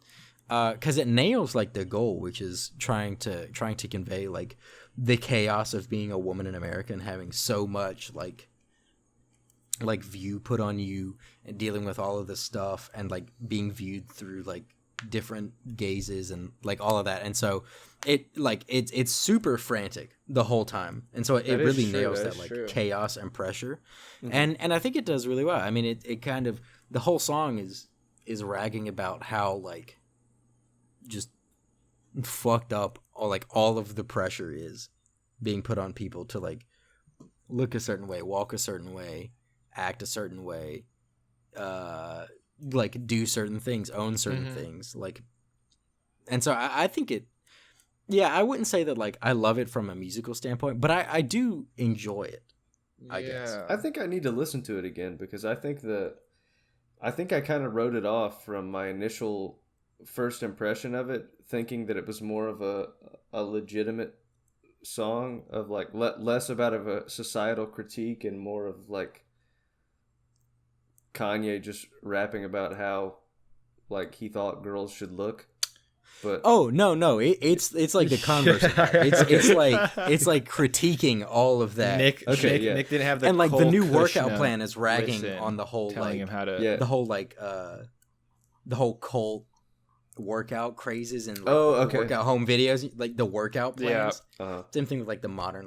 Because it nails like the goal, which is trying to convey like the chaos of being a woman in America and having so much like view put on you and dealing with all of this stuff and like being viewed through like different gazes and like all of that. And so it's super frantic the whole time, and so it That is really true, nails that that is like true. chaos and pressure. And I think it does really well. I mean, it kind of, the whole song is ragging about how like just fucked up all of the pressure is being put on people to like look a certain way, walk a certain way, act a certain way, like do certain things, own certain things, like. And so I think it, yeah, I wouldn't say that like I love it from a musical standpoint, but I do enjoy it, I guess. I think I need to listen to it again, because I think I kind of wrote it off from my initial first impression of it, thinking that it was more of a legitimate song of like less about of a societal critique and more of like Kanye just rapping about how like he thought girls should look. But no, it's like the converse of that. It's like critiquing all of that. Nick didn't have the and like the Cole new Kushner workout plan is ragging listen, on the whole telling like him how to. Yeah. the whole cult workout crazes and like, okay. workout home videos, like the workout plans. Uh-huh. Same thing with like the modern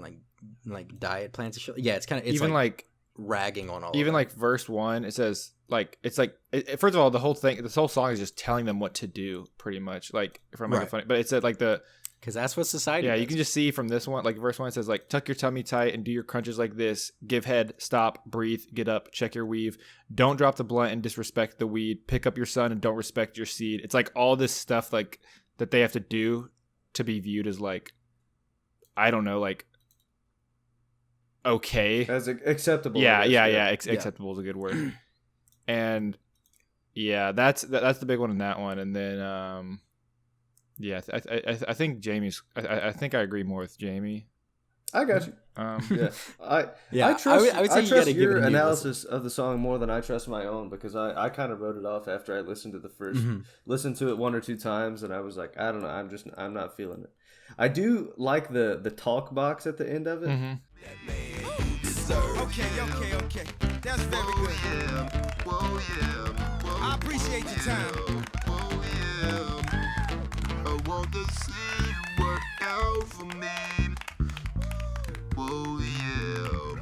like diet plans and shit. Yeah, it's kind of, it's Even like ragging on all. even of like verse 1, it says like it's like first of all, this whole song is just telling them what to do, pretty much, like from like a Right. funny. But it said like the because that's what society. yeah, does. you can just see from this one, like verse 1 it says like tuck your tummy tight and do your crunches like this, give head, stop, breathe, get up, check your weave, don't drop the blunt and disrespect the weed, pick up your son and don't respect your seed. It's like all this stuff like that they have to do to be viewed as like, I don't know, like okay. As acceptable. Yeah. Yeah. Acceptable is a good word. And yeah, that's the big one in that one. And then I think Jamie's. I think I agree more with Jamie. I got you. Yeah. I trust, I would say I you trust gotta give your it a new analysis of the song more than I trust my own, because I kind of wrote it off after I listened to the first, listened to it 1 or 2 times, and I was like, I don't know, I'm not feeling it. I do like the talk box at the end of it. Okay. That's very good. I appreciate your time. I want to see you work out for me. Whoa, yeah.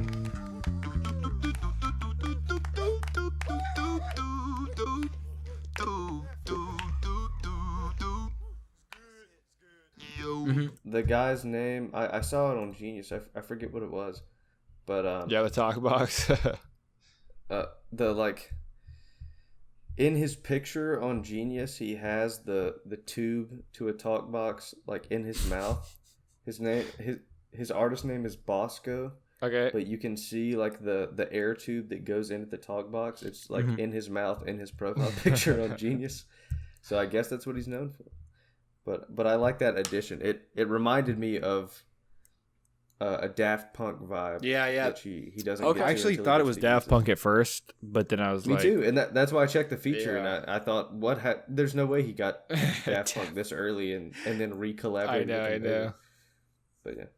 The guy's name, I saw it on Genius. I forget what it was, but Yeah, the talk box. the like in his picture on Genius, he has the tube to a talk box like in his mouth. His artist name is Bosco. Okay. But you can see like the air tube that goes into the talk box. It's like in his mouth in his profile picture on Genius. So I guess that's what he's known for. But I like that addition. It reminded me of a Daft Punk vibe. Yeah. Which he doesn't. Okay. Get to I actually until he thought it gets was to Daft use Punk at first, but then I was Me like, too, and that's why I checked the feature, Yeah. and I thought, there's no way he got Daft Punk this early and then re-collaborated. I know. But yeah, it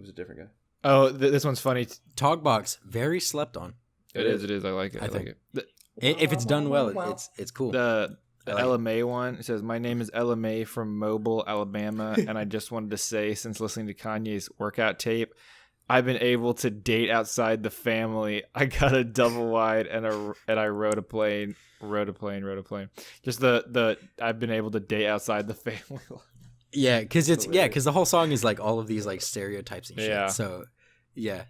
was a different guy. oh, this one's funny. Talkbox, very slept on. It is. I like it. I I like think. it. If it's done well, it's cool. The I like Ella May one, it says, "My name is Ella May from Mobile, Alabama, and I just wanted to say, since listening to Kanye's workout tape, I've been able to date outside the family. I got a double wide and I rode a plane. Just the I've been able to date outside the family. Yeah, because the whole song is like all of these like stereotypes and shit. Yeah. So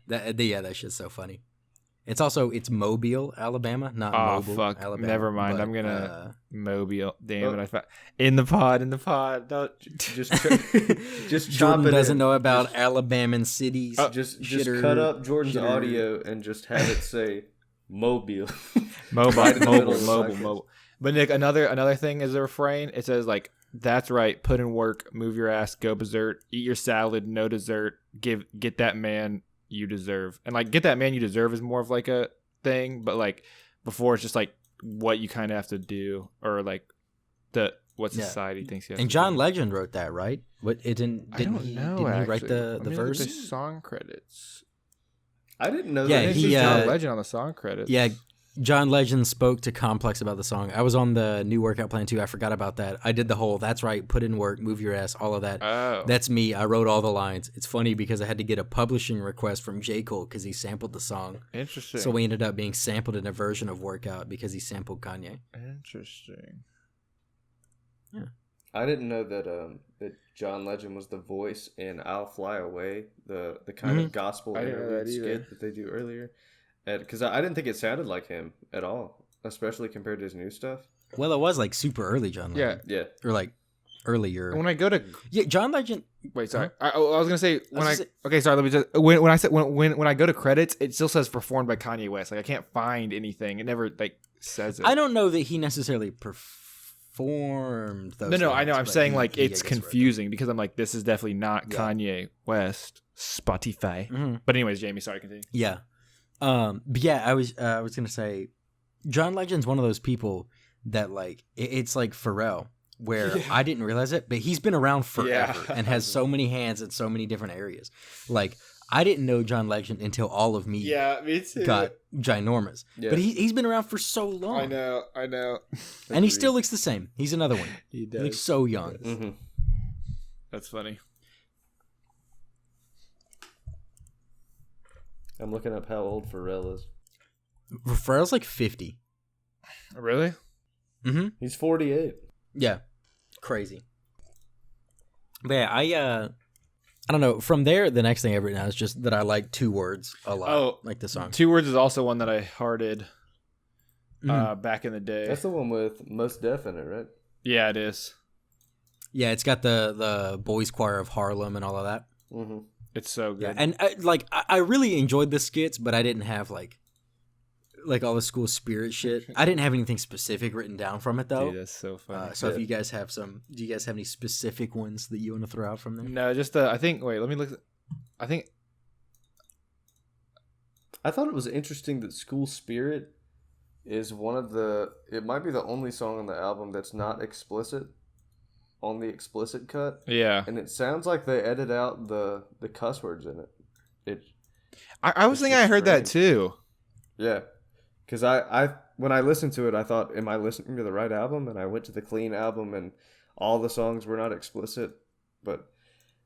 that shit's so funny. It's Mobile, Alabama, not Mobile, fuck. Alabama. Never mind. but, I'm gonna Mobile. Damn it! I found in the pod. Don't Just chop Jordan it doesn't in. know about Alabama cities. Just shitter, cut up Jordan's shitter. audio and just have it say Mobile. Mobile. But Nick, another thing is the refrain. It says like, "That's right. Put in work. Move your ass. Go berserk. Eat your salad. No dessert. Get that man you deserve." And like, "Get that man you deserve" is more of like a thing, but like before it's just like what you kind of have to do, or like what society thinks you have And to John do. Legend wrote that, right? What it didn't? I don't he, know. Didn't he write actually. the Let me look at verse? the song credits. I didn't know Yeah, that. It's he, just John uh, Legend on the song credits. Yeah, John Legend spoke to Complex about the song. I was on the new workout plan too. I forgot about that. I did the whole "that's right, put in work, move your ass," all of that. Oh. That's me. I wrote all the lines. It's funny because I had to get a publishing request from J. Cole because he sampled the song. Interesting. So we ended up being sampled in a version of Workout because he sampled Kanye. Interesting. I didn't know that John Legend was the voice in "I'll Fly Away," the kind of gospel I didn't know interlude that either. skit that they do earlier. Because I didn't think it sounded like him at all, especially compared to his new stuff. Well, it was like super early John Legend. Yeah, Or like earlier. When I go to Yeah, John Legend. wait, sorry, I was gonna say when was gonna okay, sorry, let me just when I said when I go to credits, it still says performed by Kanye West. Like I can't find anything. It never like says it. I don't know that he necessarily performed those No, I know. lines, I'm but saying he- like he, I it's guess, wrote them. confusing because I'm like, this is definitely not Yeah. Kanye West. Spotify. Mhm. But anyways, Jamie, sorry, continue. Yeah. But yeah, I was gonna say, John Legend's one of those people that like it's like Pharrell, where I didn't realize it, but he's been around forever and has so many hands in so many different areas. Like I didn't know John Legend until all of me me too. got ginormous. Yeah. But he's been around for so long. I know. And he still looks the same. He's another one. He He does. looks so young. Mm-hmm. That's funny. I'm looking up how old Pharrell is. Pharrell's like 50. Really? Mm-hmm. He's 48. Yeah. Crazy. But yeah, I don't know. From there, the next thing I've written down is just that I like two words a lot. Oh, like the song. Two Words is also one that I hearted Mhm. back in the day. That's the one with Mos Def in it, right? Yeah, it is. Yeah, it's got the boys choir of Harlem and all of that. Mm-hmm. It's so good. Yeah, and I really enjoyed the skits, but I didn't have like all the school spirit shit. I didn't have anything specific written down from it though. Dude, that's so funny. So if you guys have some, do you guys have any specific ones that you want to throw out from there? No, just I think. Wait, let me look. I think I thought it was interesting that School Spirit is one of the. It might be the only song on the album that's not explicit. On the explicit cut, yeah, and it sounds like they edit out the cuss words in it. I was thinking I heard that too. Yeah, because I when I listened to it, I thought, am I listening to the right album? And I went to the clean album, and all the songs were not explicit, but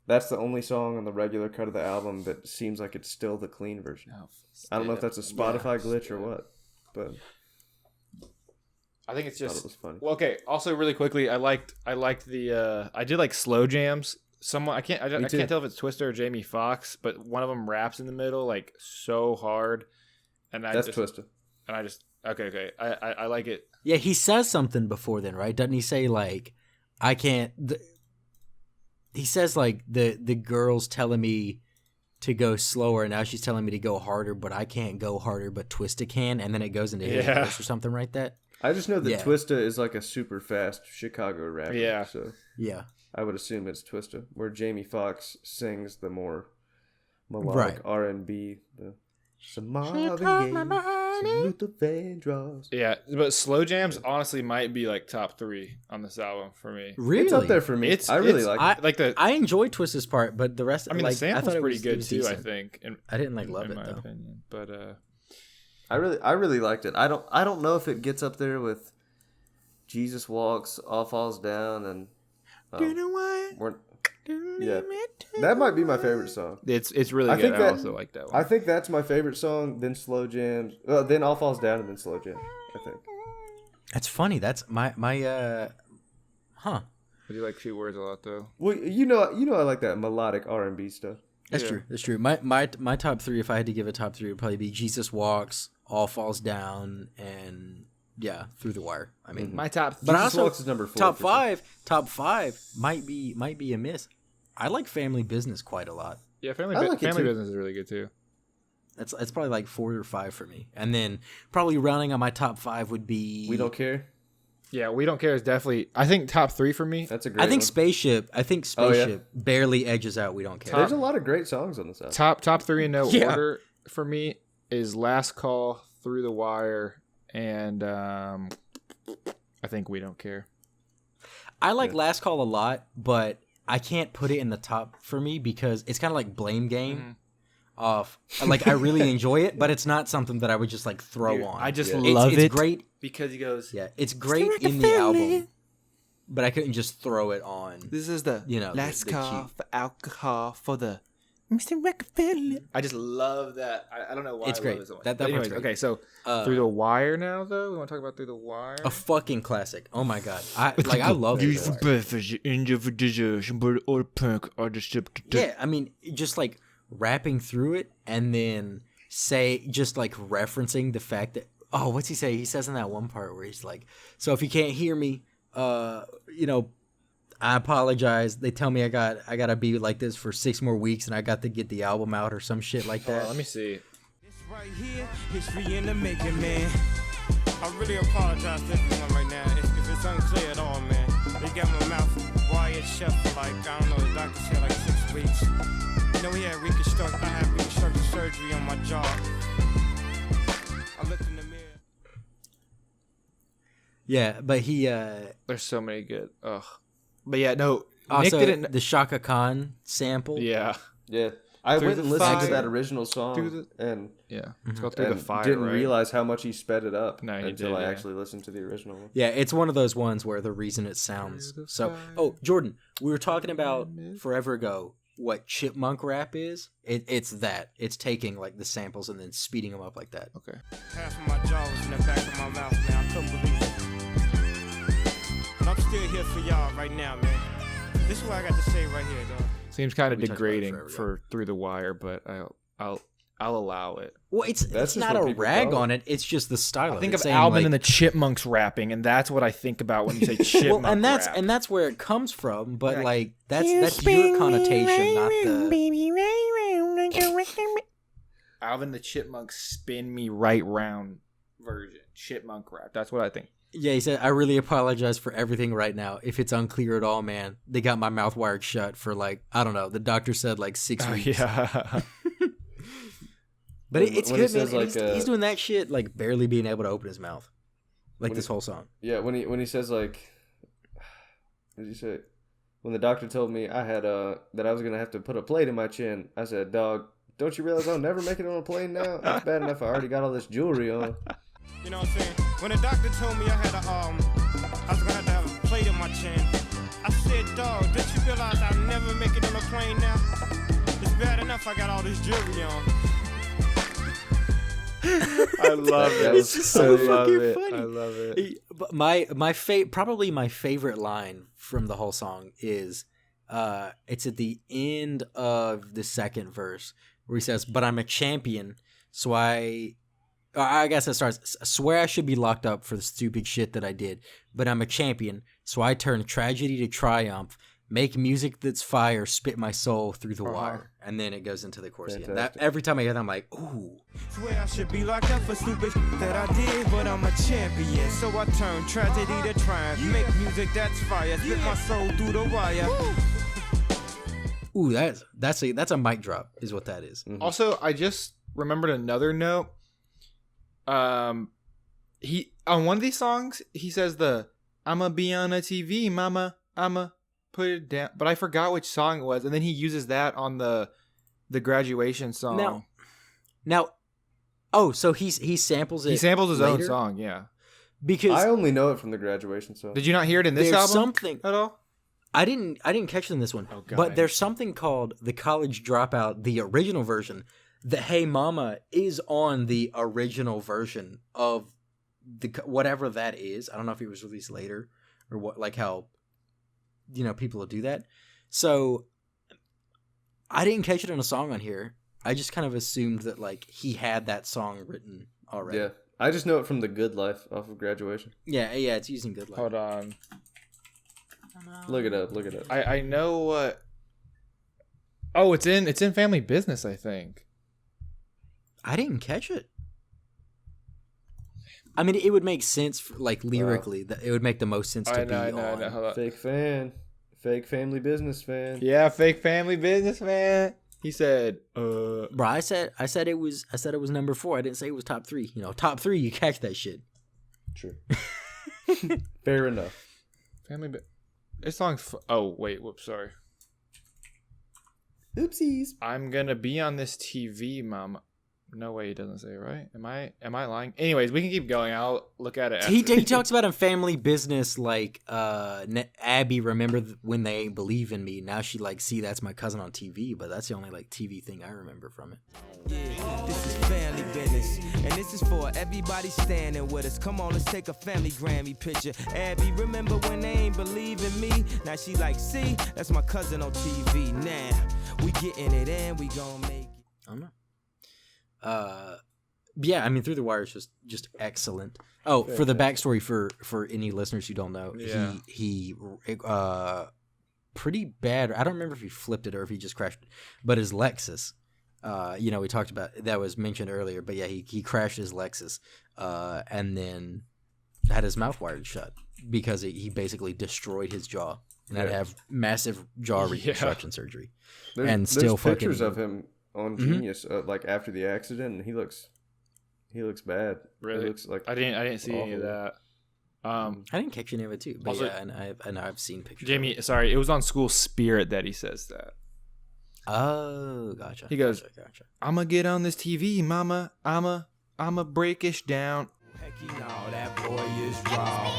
that's the only song on the regular cut of the album that seems like it's still the clean version. Oh, I don't know if that's a Spotify glitch or what, but I think it's I thought just it was funny. well, okay. Also, really quickly, I liked the I did like slow jams. Someone I can't tell if it's Twista or Jamie Foxx, but one of them raps in the middle like so hard, and That's Twista. And I just okay. I like it. Yeah, he says something before then, right? Doesn't he say like, I can't? He says like the girl's telling me to go slower, and now she's telling me to go harder, but I can't go harder, but Twista can, and then it goes into his verse or something like that. I just know that Twista is like a super fast Chicago rapper. Yeah. So yeah, I would assume it's Twista, where Jamie Foxx sings the more melodic R&B, some Marvin Gaye, some Luther Vandross. Yeah, but slow jams honestly might be like top 3 on this album for me. Really, It's up there for me. I really like it. I enjoy Twista's part, but the rest. I mean, like, the sample's I thought pretty good was too. decent. I think. I didn't love in it my though. opinion, but I really liked it. I don't know if it gets up there with Jesus Walks, All Falls Down, and yeah, that might be my favorite song. it's really I good. think I also like that one. I think that's my favorite song. Then Slow Jams, then All Falls Down, and then Slow Jams. I think. That's funny. That's my I do like Few Words a lot though. Well, you know, I like that melodic R&B stuff. That's true. That's true. My top 3, if I had to give a top 3, would probably be Jesus Walks, All Falls Down, and Through the Wire. I mean, My top, but Jesus also Walks is number 4. top five might be a miss. I like Family Business quite a lot. yeah, Family I like it too. Business is really good too. That's probably like 4 or 5 for me. And then probably rounding on my top 5 would be We Don't Care. Yeah, We Don't Care is definitely. I think top 3 for me. That's a great. I think one. Spaceship. Oh, yeah. barely edges out We Don't Care. There's a lot of great songs on this album. Top 3 in no Yeah. order for me is Last Call, Through the Wire, and I think We Don't Care. I like Last Call a lot, but I can't put it in the top for me because it's kind of like Blame Game. Like I really enjoy it, but it's not something that I would just like throw on. I just It's- love it's it great. because he goes. Yeah, it's great in the album, but I couldn't just throw it on. This is the Last the call cue. for alcohol for the Mr. Rockefeller. I just love that. I don't know why. It's I great. love it so much. That But part's anyways, great. okay, so Through the Wire now though. We want to talk about Through the Wire. A fucking classic. Oh my god, I love Use it. for breakfast, individualization, but all punk are distributed. Yeah, I mean, just like rapping through it and then just like referencing the fact that what's he say? He says in that one part where he's like, "So if you can't hear me, I apologize. They tell me I gotta be like this for 6 more weeks, and I got to get the album out or some shit like that." Let me see. This right here, history in the making, man. I really apologize to everyone right now if it's unclear at all, man. They got my mouth wired shut for like, I don't know, the doctor said like 6 weeks. You know, I had reconstructive surgery on my jaw. I looked in the mirror. Yeah, but he There's so many good. Ugh. But yeah, no. also Nick didn't. the Shaka Khan sample. Yeah. Yeah, I Through went the and listened fire. to that original song and Yeah. It's called Through the Fire. didn't right? realize how much he sped it up No, he until did, I yeah. actually listened to the original one. Yeah, it's one of those ones where the reason it sounds so. Oh, Jordan, we were talking about forever ago what chipmunk rap is. It's that. It's taking like the samples and then speeding them up like that. Okay. Half of my jaw was in the back of my mouth, man. I couldn't believe it. But I'm still here for y'all right now, man. This is what I got to say right here, dog. Seems kind of We talked about it degrading forever, for Through the Wire, but I'll allow it. Well, it's just not what a people rag call it. on it. It's just the style. I think it. of Saying, Alvin like, and the Chipmunks rapping, and that's what I think about when you say chipmunk well, rap. and that's where it comes from. But Yeah. like that's your connotation, not the. Baby Ray Alvin the Chipmunk spin me right round version. Chipmunk rap. That's what I think. Yeah, he said, I really apologize for everything right now. If it's unclear at all, man, they got my mouth wired shut for like, I don't know. The doctor said like 6 weeks. Yeah. But it's when he good, man. says, like, He's doing that shit, like barely being able to open his mouth. Like this whole song. Yeah, when he says like, what did he say? When the doctor told me I had that I was gonna have to put a plate in my chin, I said, "Dog, don't you realize I'll never make it on a plane now? It's bad enough I already got all this jewelry on." You know what I'm saying? When the doctor told me I was gonna have to have a plate in my chin, I said, "Dog, don't you realize I'll never make it on a plane now? It's bad enough I got all this jewelry on." I love it. It's just so fucking funny. funny. I love it. But probably my favorite line from the whole song is, it's at the end of the second verse where he says, "But I'm a champion, so I guess it starts. I swear I should be locked up for the stupid shit that I did, but I'm a champion, so I turn tragedy to triumph. Make music that's fire, spit my soul through the wire." And then it goes into the chorus again. That, every time I hear that, I'm like, ooh. Swear I should be locked up for stupid that I did, but I'm a champion, so I turn tragedy to triumph. Make music that's fire, spit my soul through the wire. Ooh, that's a mic drop, is what that is. Mm-hmm. Also, I just remembered another note. He on one of these songs, he says "I'ma be on a TV, mama, I'ma put it down," but I forgot which song it was, and then he uses that on the graduation song. Now, oh, so he samples it. He samples his own later? song, yeah. Because I only know it from the graduation song. Did you not hear it in this there's album something at all? I didn't catch it in this one. Oh, God. But there's something called the College Dropout, the original version. The Hey Mama is on the original version of the whatever that is. I don't know if it was released later or what, like how, people will do that. So I didn't catch it in a song on here. I just kind of assumed that like he had that song written already. Yeah, I just know it from The Good Life off of Graduation. Yeah, it's using Good Life. Hold on. Look it up. I know what. Oh, it's in Family Business, I think. I didn't catch it. I mean, it would make sense, like lyrically. That it would make the most sense to be on. Hold on. Fake family business fan. Yeah, fake family business man. He said, Bro, I said it was number 4. I didn't say it was top 3. Top 3, you catch that shit. True. Fair enough. This song's. Oh wait, whoops, sorry. Oopsies. I'm gonna be on this TV, mama. No way, he doesn't say it right. Am I lying? Anyways, we can keep going. I'll look at it. After. He talks about in Family Business, like Abby. Remember when they ain't believe in me? Now she like, see, that's my cousin on TV. But that's the only like TV thing I remember from it. Yeah, this is family business, and this is for everybody standing with us. Come on, let's take a family Grammy picture. Abby, remember when they ain't believe in me? Now she like, see, that's my cousin on TV. Now we getting it and we gon' make it. I don't know. Yeah, I mean, Through the Wire is just excellent. Oh, for the backstory for any listeners who don't know, yeah. he pretty bad. I don't remember if he flipped it or if he just crashed it, but his Lexus, we talked about that was mentioned earlier. But yeah, he crashed his Lexus, and then had his mouth wired shut because he basically destroyed his jaw and had to have massive jaw reconstruction surgery. There's pictures of him on Genius, like after the accident, and he looks bad. Really? It looks like I didn't see any of awful. that. I didn't catch any of it too, but Also, yeah, and I've seen pictures. Jamie, sorry, it was on School Spirit that he says that. Oh, gotcha. He goes, gotcha. "I'ma get on this TV, mama. I'ma breakish down." Heck, you know that boy is wrong.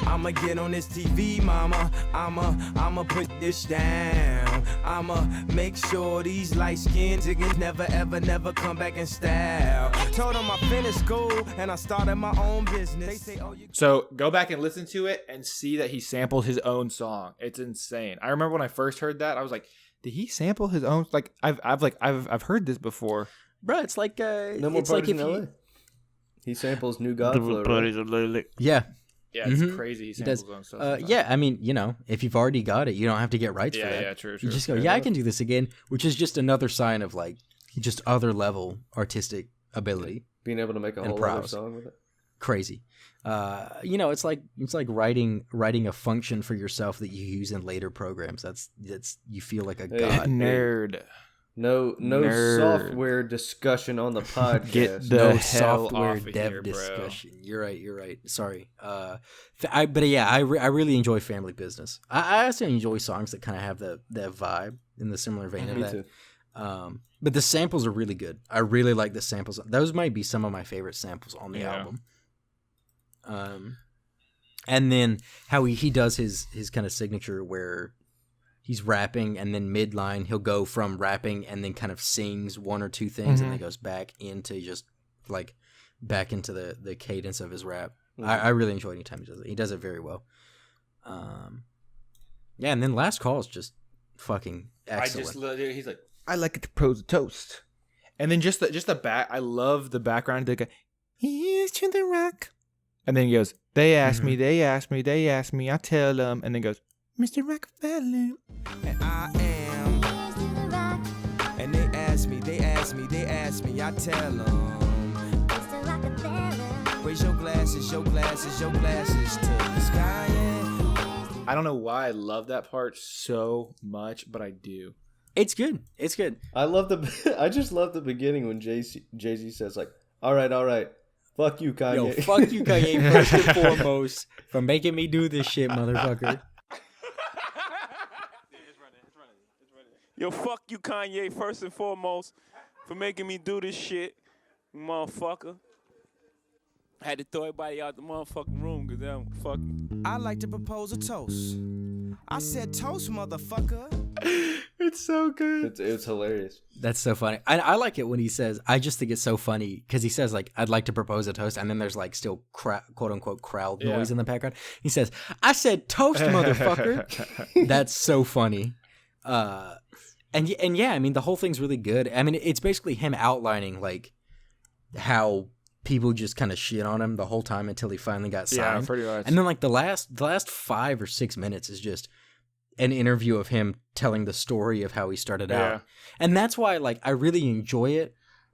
I'ma get on this TV, mama. I'ma put this down. I'ma make sure these light-skinned niggas never come back in style. Told them I finished school and I started my own business. They say, oh, you. So go back and listen to it and see that he sampled his own song. It's insane. I remember when I first heard that, I was like, "Did he sample his own?" Like I've heard this before, Bro, it's like No More it's Parties like in LA. He samples New God Flow. Right? Yeah. Yeah, it's crazy. He samples his own stuff. sometimes. Yeah, I mean, if you've already got it, you don't have to get rights for that. Yeah, true. You just go, I can do this again, which is just another sign of like just other level artistic ability. Being able to make a whole other song with it. Crazy. It's like writing a function for yourself that you use in later programs. That's you feel like a god. Nerd. No Nerd. software discussion on the podcast. Get the No hell software off of dev here, bro. discussion. You're right. Sorry. I really enjoy Family Business. I also enjoy songs that kind of have that vibe in the similar vein of Me that. too. But the samples are really good. I really like the samples. Those might be some of my favorite samples on the album. And then how he does his kind of signature where he's rapping and then midline he'll go from rapping and then kind of sings one or two things and then goes back into just like back into the cadence of his rap. I really enjoy anytime he does it. He does it very well. And then Last Call is just fucking excellent. He's like, I like to propose a toast, and then just the back. I love the background. They go, here's to the rock, and then he goes, they asked me, they asked me, they asked me. I tell them, and then goes, Mr. Rockefeller. And I am. And they ask me, they ask me, they ask me. I tell them. Raise your glasses, your glasses, your glasses to the sky. I don't know why I love that part so much, but I do. It's good. It's good. I just love the beginning when Jay-Z says like, all right, fuck you, Kanye. Yo, fuck you, Kanye, first and foremost, for making me do this shit, motherfucker. Yo, fuck you, Kanye, first and foremost, for making me do this shit, motherfucker. I had to throw everybody out the motherfucking room because I'm fucking. I like to propose a toast. I said toast, motherfucker. It's so good. It's hilarious. That's so funny. I like it when he says, I just think it's so funny because he says like, I'd like to propose a toast. And then there's like still quote unquote crowd noise in the background. He says, I said toast, motherfucker. That's so funny. And yeah, I mean, the whole thing's really good. I mean, it's basically him outlining like how people just kind of shit on him the whole time until he finally got signed. Yeah, pretty much. And then like the last 5 or 6 minutes is just an interview of him telling the story of how he started out. And that's why like I really enjoy it,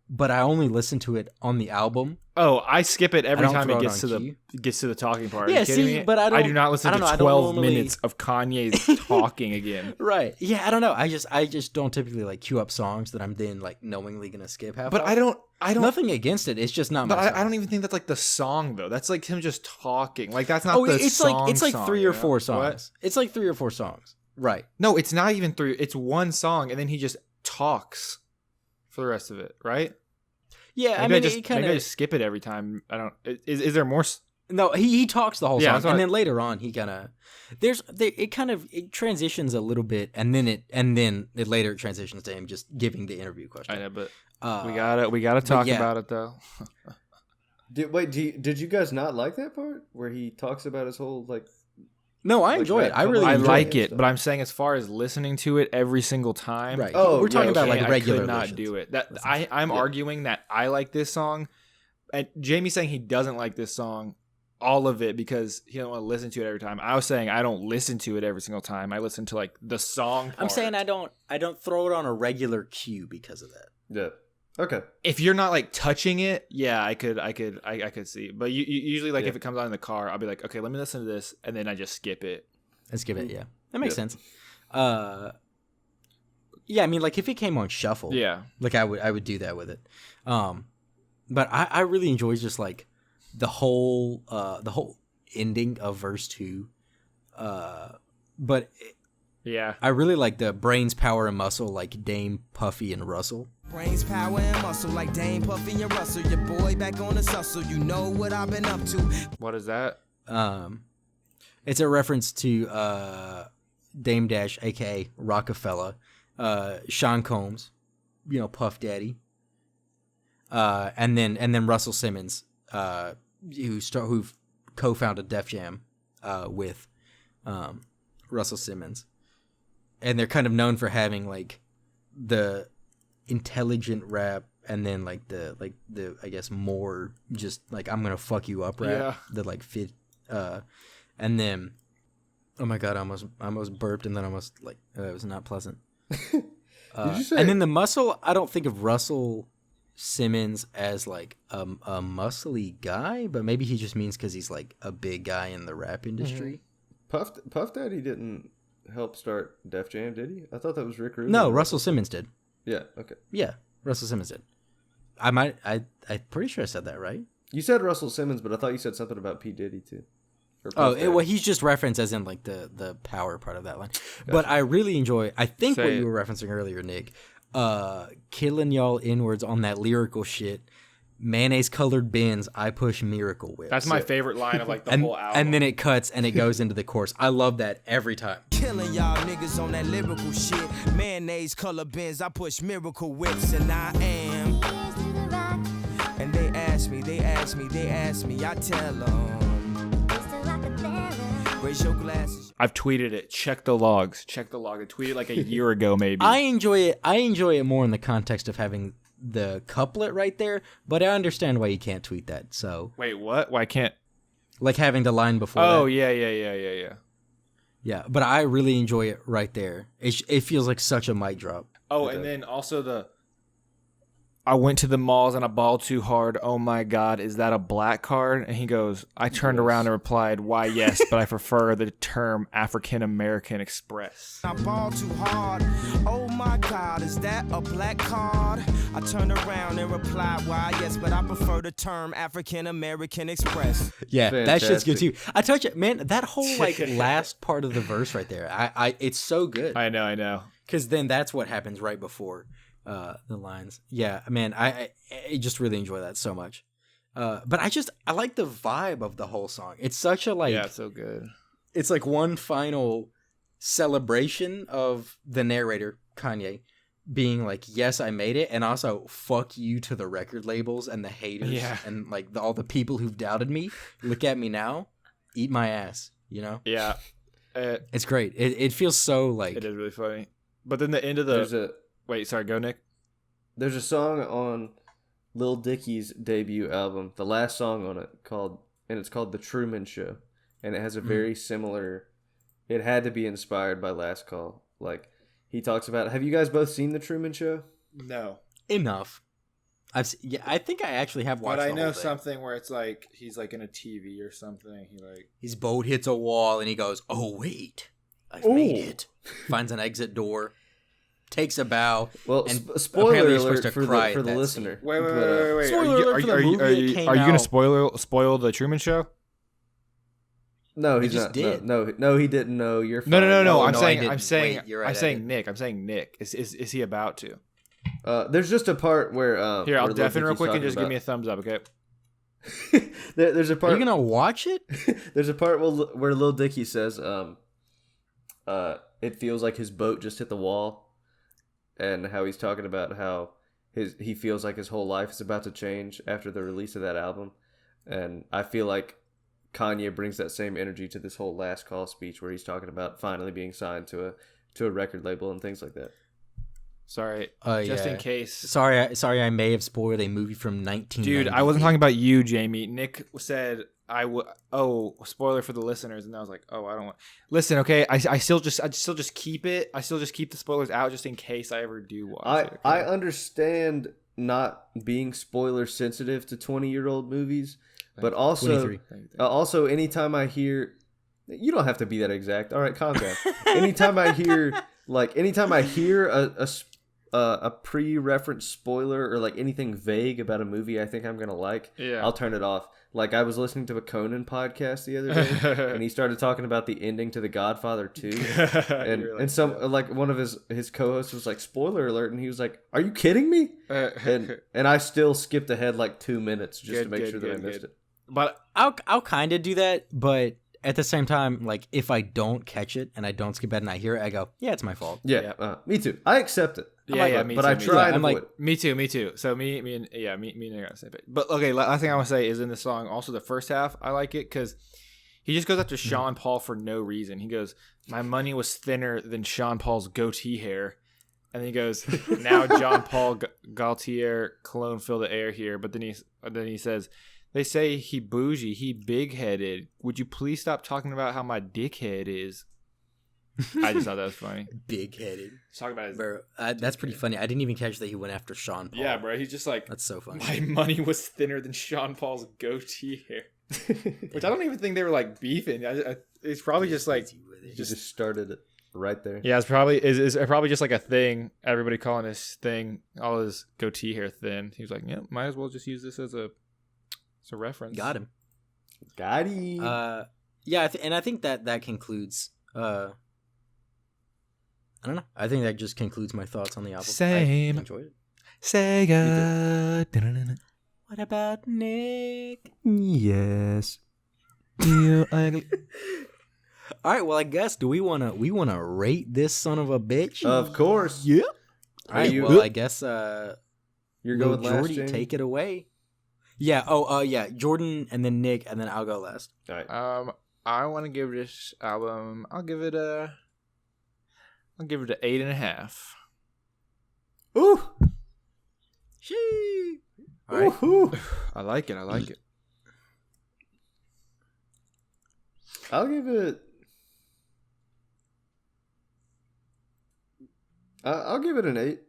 but I only listen to it on the album. Oh, I skip it every time it throw gets it to on the talking part. Yeah, Are you kidding see, me? but I do not listen to 12 normally... minutes of Kanye's talking again. Right. Yeah, I don't know. I just don't typically like queue up songs that I'm then like knowingly gonna skip half. But of. I don't Nothing against it. It's just not. But my song. I don't even think that's like the song though. That's like him just talking. Like that's not the it's song. It's like 3 or 4 songs. What? It's like 3 or 4 songs. Right. No, it's not even 3. It's one song, and then he just talks for the rest of it. Right? Yeah, Maybe I maybe I just skip it every time. I don't. Is there more? No, he talks the whole Yeah, song, and then later on he kind of it transitions a little bit, and then it later transitions to him just giving the interview question. I know, but we gotta talk about it though. Did you guys not like that part where he talks about his whole like? No, I enjoy it. I really I enjoy like it, stuff. but I'm saying as far as listening to it every single time, Right. Oh, we're talking about okay. like regular. I could not listens. do it. That I'm arguing that I like this song, and Jamie's saying he doesn't like this song, all of it because he don't want to listen to it every time. I was saying I don't listen to it every single time. I listen to like the song part. I'm saying I don't throw it on a regular queue because of that. Yeah. Okay. If you're not like touching it, yeah, I could see. But you usually like if it comes on in the car, I'll be like, okay, let me listen to this, and then I just skip it. Let's give it. Yeah, that makes sense. Yeah, I mean, like if it came on shuffle, like I would do that with it. But I really enjoy just like the whole ending of verse 2. But I really like the brains, power, and muscle like Dame, Puffy, and Russell. Brains, power, and muscle like Dame, Puffy, and Russell. Your boy back on the hustle. You know what I've been up to. What is that? It's a reference to Dame Dash, aka Rockefeller, Sean Combs, Puff Daddy, and then Russell Simmons, who co-founded Def Jam with Russell Simmons, and they're kind of known for having like the intelligent rap and then like the I guess more just like I'm gonna fuck you up rap that like fit and then oh my god I almost burped and then almost like it was not pleasant. Did you say? And then the muscle, I don't think of Russell Simmons as like a muscly guy, but maybe he just means because he's like a big guy in the rap industry. Puff Daddy didn't help start Def Jam, did he? I thought that was Rick Rubin. No, Russell Simmons did. Yeah. Okay. Yeah, Russell Simmons did. I'm pretty sure I said that right. You said Russell Simmons, but I thought you said something about P Diddy too. Well, he's just referenced as in like the power part of that line. Gotcha. But I really enjoy. I think what you were referencing earlier, Nick, killing y'all inwards on that lyrical shit. Mayonnaise colored bins, I push Miracle Whip. That's my favorite line of like the whole album. And then it cuts and it goes into the chorus. I love that every time. Killing y'all niggas on that lyrical shit. Mayonnaise colored bins, I push Miracle Whips, and I am. And they ask me, I tell them. Raise your glasses. I've tweeted it. Check the logs. I tweeted like a year ago, maybe. I enjoy it more in the context of having the couplet right there, but I understand why you can't tweet that. So wait, what? Why can't? Like having the line before. Oh that. Yeah. Yeah, but I really enjoy it right there. It feels like such a mic drop. Oh, and then also I went to the malls and I balled too hard. Oh my God, is that a black card? And he goes, I turned around and replied, why yes, but I prefer the term African American Express. I balled too hard. Oh my God, is that a black card? I turned around and replied, why yes, but I prefer the term African American Express. Yeah, fantastic. That shit's good too. I touch it, man. That whole like last part of the verse right there, it's so good. I know. Because then that's what happens right before. The lines. Yeah, man, I just really enjoy that so much. But I like the vibe of the whole song. It's such a like. Yeah, it's so good. It's like one final celebration of the narrator, Kanye, being like, yes, I made it. And also fuck you to the record labels and the haters and like all the people who've doubted me. Look at me now. Eat my ass, you know? Yeah. It's great. It feels so like. It is really funny. But then the end of the. Wait, sorry, go Nick. There's a song on Lil Dicky's debut album, the last song on it, it's called The Truman Show. And it has a very similar, it had to be inspired by Last Call. Like, he talks about, have you guys both seen The Truman Show? No. Enough. I think I actually have watched it. But I know something where it's like, he's like in a TV or something. His boat hits a wall and he goes, oh, wait, I've made it. Finds an exit door. Takes a bow. Well, and spoiler alert for the listener. Wait. Are you going to spoil the Truman Show? No, he's not. Did. No, he didn't know. You're fine. No. I'm saying Nick. Is he about to? There's just a part where. Here, I'll deafen real quick and just give me a thumbs up, okay? There's a part. Are you gonna watch it? There's a part where Lil Dicky says, it feels like his boat just hit the wall. And how he's talking about how he feels like his whole life is about to change after the release of that album. And I feel like Kanye brings that same energy to this whole Last Call speech where he's talking about finally being signed to a record label and things like that. Sorry, just in case. Sorry, I may have spoiled a movie from 1990. Dude, I wasn't talking about you, Jamie. Nick said spoiler for the listeners, and I was like, I don't want. Listen, okay, I still just keep it. I still just keep the spoilers out just in case I ever do watch it. Okay? I understand not being spoiler sensitive to 20-year-old movies, but also anytime I hear, you don't have to be that exact. All right, calm down. anytime I hear a pre-reference spoiler or like anything vague about a movie I think I'm gonna like, I'll turn it off. Like I was listening to a Conan podcast the other day, and he started talking about the ending to The Godfather 2, and some like one of his co-hosts was like, "Spoiler alert," and he was like, "Are you kidding me?" and I still skipped ahead like 2 minutes just to make sure that I missed it. But I'll kind of do that, but at the same time, like if I don't catch it and I don't skip ahead and I hear it, I go, "Yeah, it's my fault." Yeah. Me too. I accept it. Me but too, I try and avoid it. Me too. So me and I got the same page. But okay, last thing I want to say is in the song, also the first half, I like it because he just goes after Sean Paul for no reason. He goes, "My money was thinner than Sean Paul's goatee hair," and then he goes, "Now John Paul Gaultier cologne fill the air here." But then he says, "They say he bougie, he big headed. Would you please stop talking about how my dickhead is?" I just thought that was funny. Big headed. Talk about his. Bro, that's pretty funny. I didn't even catch that he went after Sean Paul. Yeah, bro. He's just like, That's so funny. my money was thinner than Sean Paul's goatee hair. Which I don't even think they were like beefing. It's probably just like. He just started it right there. Yeah, it's probably just like a thing. Everybody calling his thing, all his goatee hair thin. He was like, yeah, might as well just use this as a reference. Got him. Got him. Yeah, and I think that concludes. I don't know. I think that just concludes my thoughts on the album. Same. I enjoyed it. Sega. What about Nick? Yes. You ugly. All right. Well, I guess we wanna rate this son of a bitch? Of course. Yeah. All right. Well, I guess You're going last, Jordy, Jamie? take it away. Yeah. Oh. Yeah. Jordan, and then Nick, and then I'll go last. All right. I want to give this album. I'll give it an 8.5. Ooh. Shee. All right. Ooh. I like it. I'll give it. I'll give it an 8.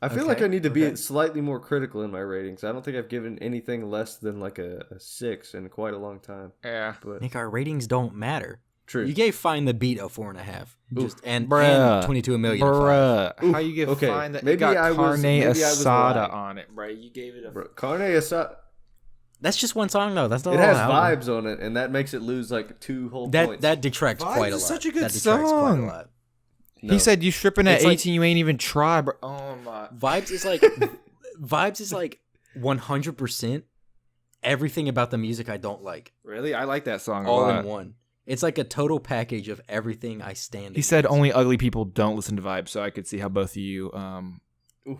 I feel like I need to be slightly more critical in my ratings. I don't think I've given anything less than like a 6 in quite a long time. Yeah. But Nick, our ratings don't matter. true. You gave Find the Beat a 4.5. Just and Bruh. 22 a million. Bruh. How you give Okay, Find that? maybe It got I was- carne maybe I was asada lying. on it, bro. You gave it a. Bro, Carne Asada. That's just one song though. That's not It the has whole album. vibes on it, and that makes it lose like 2 whole That points. that detracts Vibes quite a is lot. such a good That detracts quite a song. lot. No. He said you stripping at It's like- 18, you ain't even try, bro. Oh my. Vibes is like 100% everything about the music I don't like, Really? I like that song a all lot. in one. It's like a total package of everything I stand. He said against. only ugly people don't listen to Vibes, so I could see how both of you. Oof.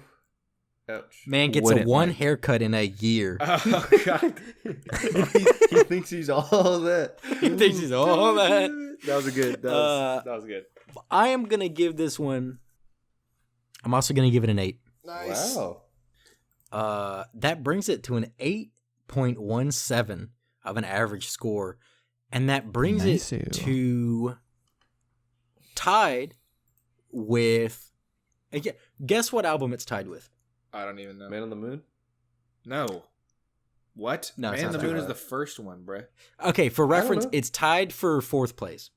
Ouch. Man gets a wouldn't one like- haircut in a year. Oh God. he thinks he's all that. He thinks he's all that. That was a good. That was good. I am gonna give this one. I'm also gonna give it an 8. Nice. Wow. That brings it to an 8.17 of an average score, and that brings Nice. it to tied with. Guess what album it's tied with? I don't even know. Man on the Moon? No. What? No, it's Man in not the Moon tied. is the first one, bruh. Okay, for reference, know. it's tied for 4th place.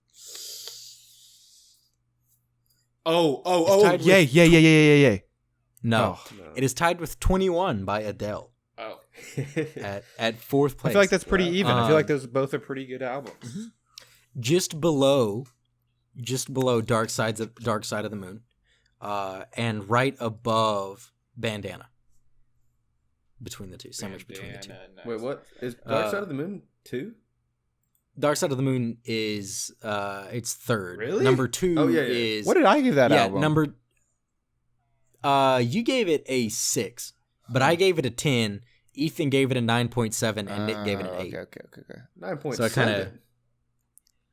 Oh, tied with- yeah. No, No. it is tied with 21 by Adele Oh. at 4th place. I feel like that's pretty even. I feel like Um, those both are pretty good albums. just below Dark Side of the Moon, and right above Bandana. Between the two, sandwich between the two. Wait, what? Is Dark Side of the Moon 2? Dark Side of the Moon is it's 3rd. Really? Number 2 Oh, yeah. is What did I give that album? number. You gave it a 6, but I gave it a 10. Ethan gave it a 9.7, and Nick gave it an 8. Okay. 9.7. So I kinda-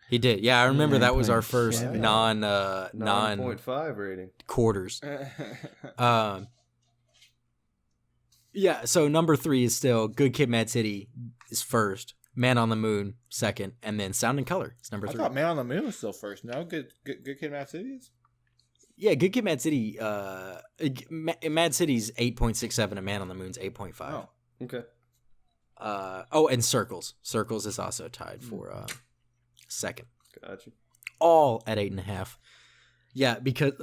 He did, yeah. I remember that was our first 9.7. non 9.5 rating. quarters. Yeah. So number 3 is still Good Kid, Mad City is first, Man on the Moon second, and then Sound and Color is number I 3. thought Man on the Moon was still first. No, Good Kid, Mad City is. Yeah, Good Kid, Mad City. Mad City's 8.67, and Man on the Moon's 8.5. Oh. Okay. And Circles. Circles is also tied for second. Gotcha. All at 8.5. Yeah, because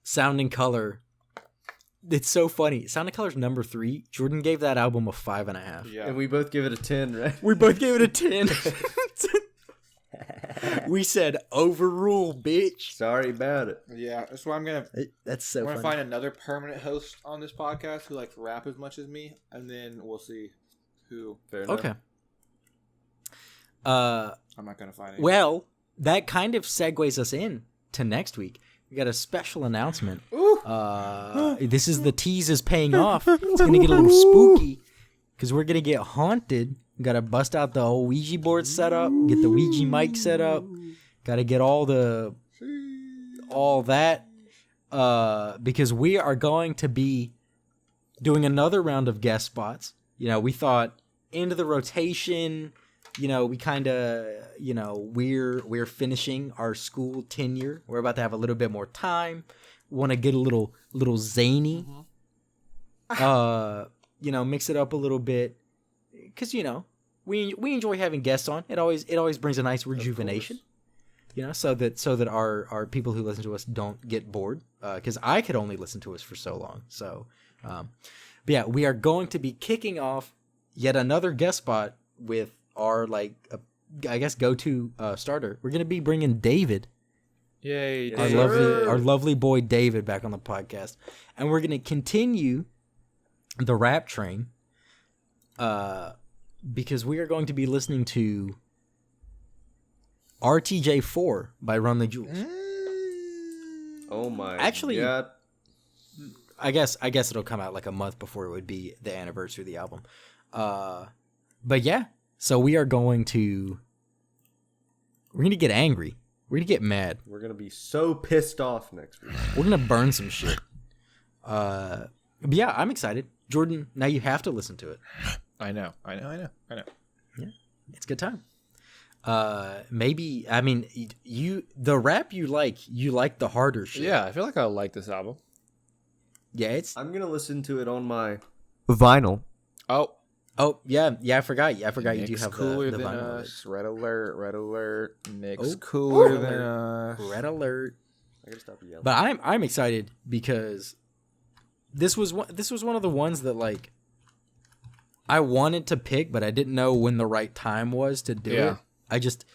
Sound and Color. It's so funny. Sound and Color's number 3. Jordan gave that album a 5.5. Yeah. And we both give it a 10, right? We both gave it a 10. We said overrule, bitch. Sorry about it. Yeah, that's why I'm gonna That's so funny. find another permanent host on this podcast who likes rap as much as me, and then we'll see who. Fair enough. Okay. I'm not gonna find it. Well, that kind of segues us in to next week. We got a special announcement. This is the tease is paying off. It's gonna get a little spooky because we're gonna get haunted. We gotta bust out the old Ouija board set up, get the Ouija mic set up. Gotta get all that because we are going to be doing another round of guest spots. You know, we thought end of the rotation, we kind of, we're finishing our school tenure. We're about to have a little bit more time. Want to get a little zany. Mix it up a little bit, because we enjoy having guests on. It always brings a nice rejuvenation. So that our people who listen to us don't get bored. Because I could only listen to us for so long. So, but yeah, we are going to be kicking off yet another guest spot with our go-to starter. We're gonna be bringing David. Yay! Our lovely boy David back on the podcast, and we're gonna continue the rap train. Because we are going to be listening to RTJ4 by Run the Jewels. Oh my! Actually, God. I guess it'll come out like a month before it would be the anniversary of the album. But yeah, so we're going to get angry. We're gonna get mad. We're gonna be so pissed off next week. We're gonna burn some shit. But yeah, I'm excited. Jordan, now you have to listen to it. I know. Yeah, it's a good time. Maybe, I mean, the rap you like the harder shit. Yeah, I feel like I'll like this album. Yeah, I'm gonna listen to it on my vinyl. Oh yeah, I forgot. You do have cooler the than vinyl. us. Red alert. Nick's cooler than us. Red alert. I gotta stop yelling. But I'm excited because this was one of the ones that like I wanted to pick, but I didn't know when the right time was to do it. I just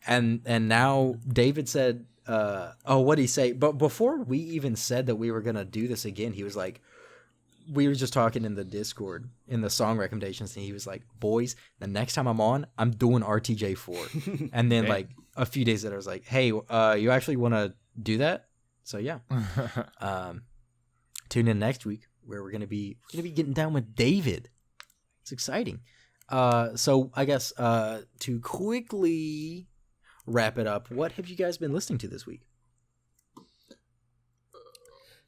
and now David said, what'd he say? But before we even said that we were gonna do this again, he was like, we were just talking in the Discord in the song recommendations, and he was like, boys, the next time I'm on, I'm doing RTJ4. And then like a few days later I was like, hey, you actually want to do that? So yeah. Tune in next week where we're gonna be getting down with David. It's exciting. So I guess to quickly wrap it up, what have you guys been listening to this week?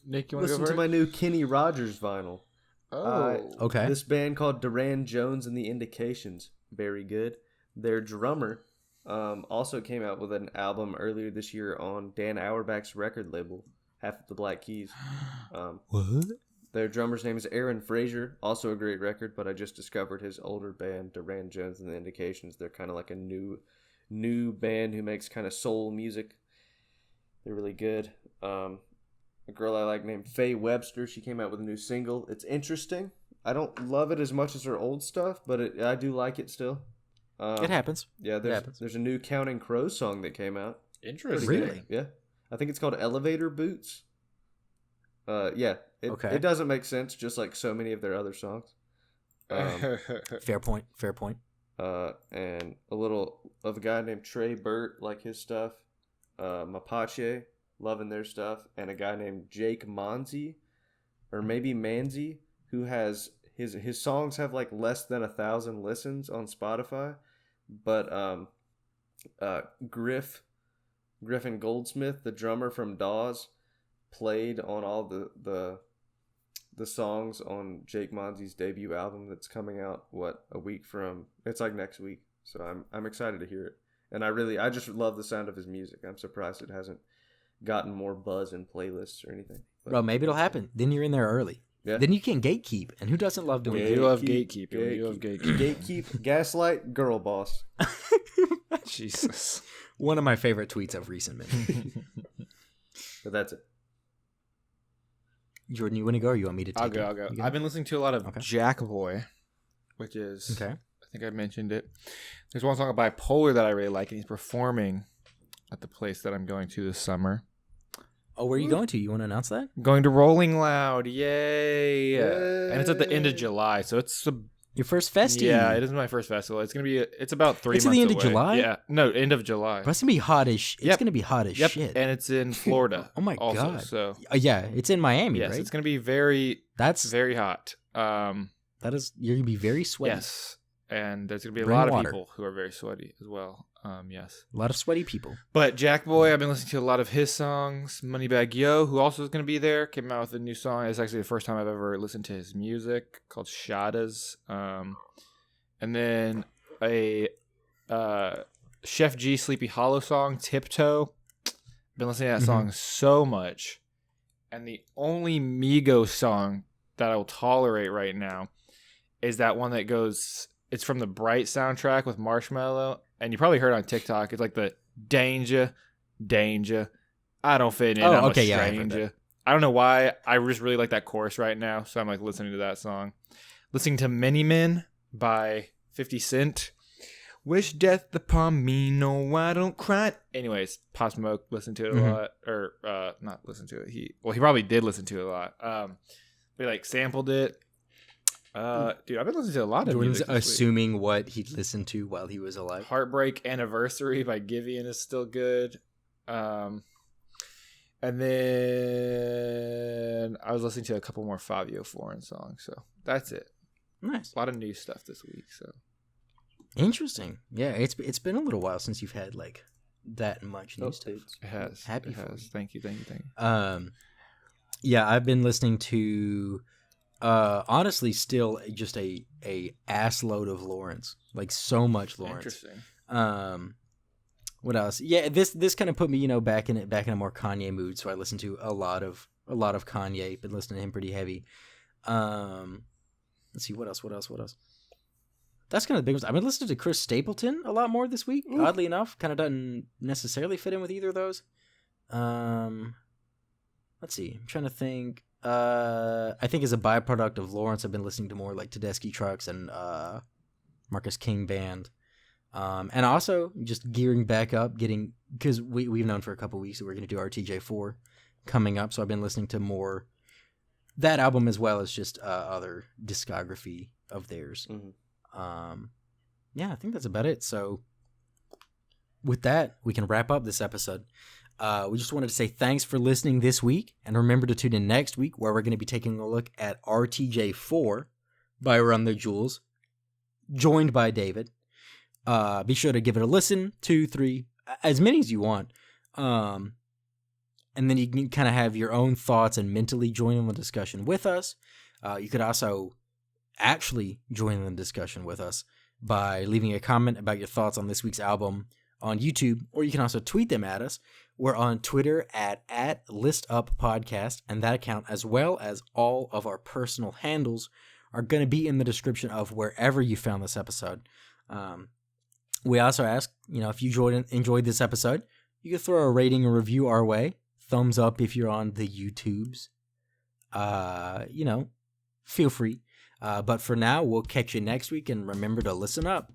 Nick, you want to go Listen first? to my new Kenny Rogers vinyl. Okay. This band called Duran Jones and the Indications. Very good. Their drummer also came out with an album earlier this year on Dan Auerbach's record label, Half of the Black Keys. What? Their drummer's name is Aaron Frazier, also a great record, but I just discovered his older band, Duran Jones and the Indications. They're kind of like a new band who makes kind of soul music. They're really good. A girl I like named Faye Webster, she came out with a new single. It's interesting. I don't love it as much as her old stuff, but I do like it still. It happens. Yeah, there's a new Counting Crows song that came out. Interesting. Really? Yeah. I think it's called Elevator Boots. Yeah. It doesn't make sense, just like so many of their other songs. Fair point. And a little of a guy named Trey Burt, like his stuff. Mapache, loving their stuff. And a guy named Jake Manzi, or maybe Manzi, who has his songs have like less than 1,000 listens on Spotify. But Griffin Goldsmith, the drummer from Dawes, played on all the songs on Jake Manzi's debut album that's coming out a week from, it's like next week. So I'm excited to hear it. And I just love the sound of his music. I'm surprised it hasn't gotten more buzz in playlists or anything. But, Bro, maybe it'll happen. Then you're in there early. Yeah. Then you can gatekeep, and who doesn't love doing We that? love gatekeeping. We love gatekeeping. Gatekeep, gaslight, girl boss. Jesus. One of my favorite tweets of recent minutes. But that's it. Jordan, you want to go or you want me to take I'll go. You I've been listening to a lot of Jack Boy, which is, Okay. I think I mentioned it. There's one song of Bipolar that I really like, and he's performing at the place that I'm going to this summer. Oh, where are you going to? You want to announce that? I'm going to Rolling Loud. Yay. And it's at the end of July, so it's Your first festy. Yeah, it is my first festival. It's it's about 3 months It's at the end away. of July? Yeah. No, end of July. But it's going to be hot as shit. It's Yep. going to be hot as shit. And it's in Florida. Oh my also, God. So Yeah, it's in Miami, yes, right? it's going to be very hot. That is, you're going to be very sweaty. Yes. And there's going to be a Bring lot water. of people who are very sweaty as well. Yes. A lot of sweaty people. But Jack Boy, I've been listening to a lot of his songs. Moneybag Yo, who also is going to be there, came out with a new song. It's actually the first time I've ever listened to his music, called Shadas. And then a Chef G Sleepy Hollow song, Tiptoe. Been listening to that song so much. And the only Migos song that I will tolerate right now is that one that goes, it's from the Bright soundtrack with Marshmello. And you probably heard it on TikTok. It's like the Danger, I don't fit in, I'm a stranger. Yeah, I don't know why. I just really like that chorus right now. So I'm like listening to that song. Listening to Many Men by 50 Cent. Wish death upon me, no, I don't cry. Anyways, Pop Smoke listened to it a lot, or not listen to it. He probably did listen to it a lot. But he like sampled it. Dude, I've been listening to a lot of music. Assuming what he listened to while he was alive. Heartbreak Anniversary by Giveon is still good. And then I was listening to a couple more Fabio Foreign songs, so that's it. Nice. A lot of new stuff this week, so. Interesting. Yeah, it's been a little while since you've had like that much new stuff. It has. Happy it for has. you. Thank you. Yeah, I've been listening to honestly still just a ass load of Lawrence. Like so much Lawrence. Interesting. What else? Yeah, this kind of put me, back in a more Kanye mood, so I listened to a lot of Kanye, been listening to him pretty heavy. Let's see what else. That's kind of the big ones. I've been listening to Chris Stapleton a lot more this week. Ooh. Oddly enough, kind of doesn't necessarily fit in with either of those. Let's see. I'm trying to think. I think as a byproduct of Lawrence, I've been listening to more like Tedeschi Trucks and Marcus King Band. And also just gearing back up, because we've known for a couple weeks that we're going to do RTJ4 coming up. So I've been listening to more that album as well as just other discography of theirs. Mm-hmm. Yeah, I think that's about it. So with that, we can wrap up this episode. We just wanted to say thanks for listening this week, and remember to tune in next week where we're going to be taking a look at RTJ4 by Run the Jewels, joined by David. Be sure to give it a listen, 2, 3, as many as you want. And then you can kind of have your own thoughts and mentally join in the discussion with us. You could also actually join in the discussion with us by leaving a comment about your thoughts on this week's album on YouTube, or you can also tweet them at us. We're on Twitter at ListUpPodcast, and that account, as well as all of our personal handles, are going to be in the description of wherever you found this episode. We also ask, if you enjoyed this episode, you can throw a rating and review our way. Thumbs up if you're on the YouTubes. Feel free. But for now, we'll catch you next week, and remember to listen up.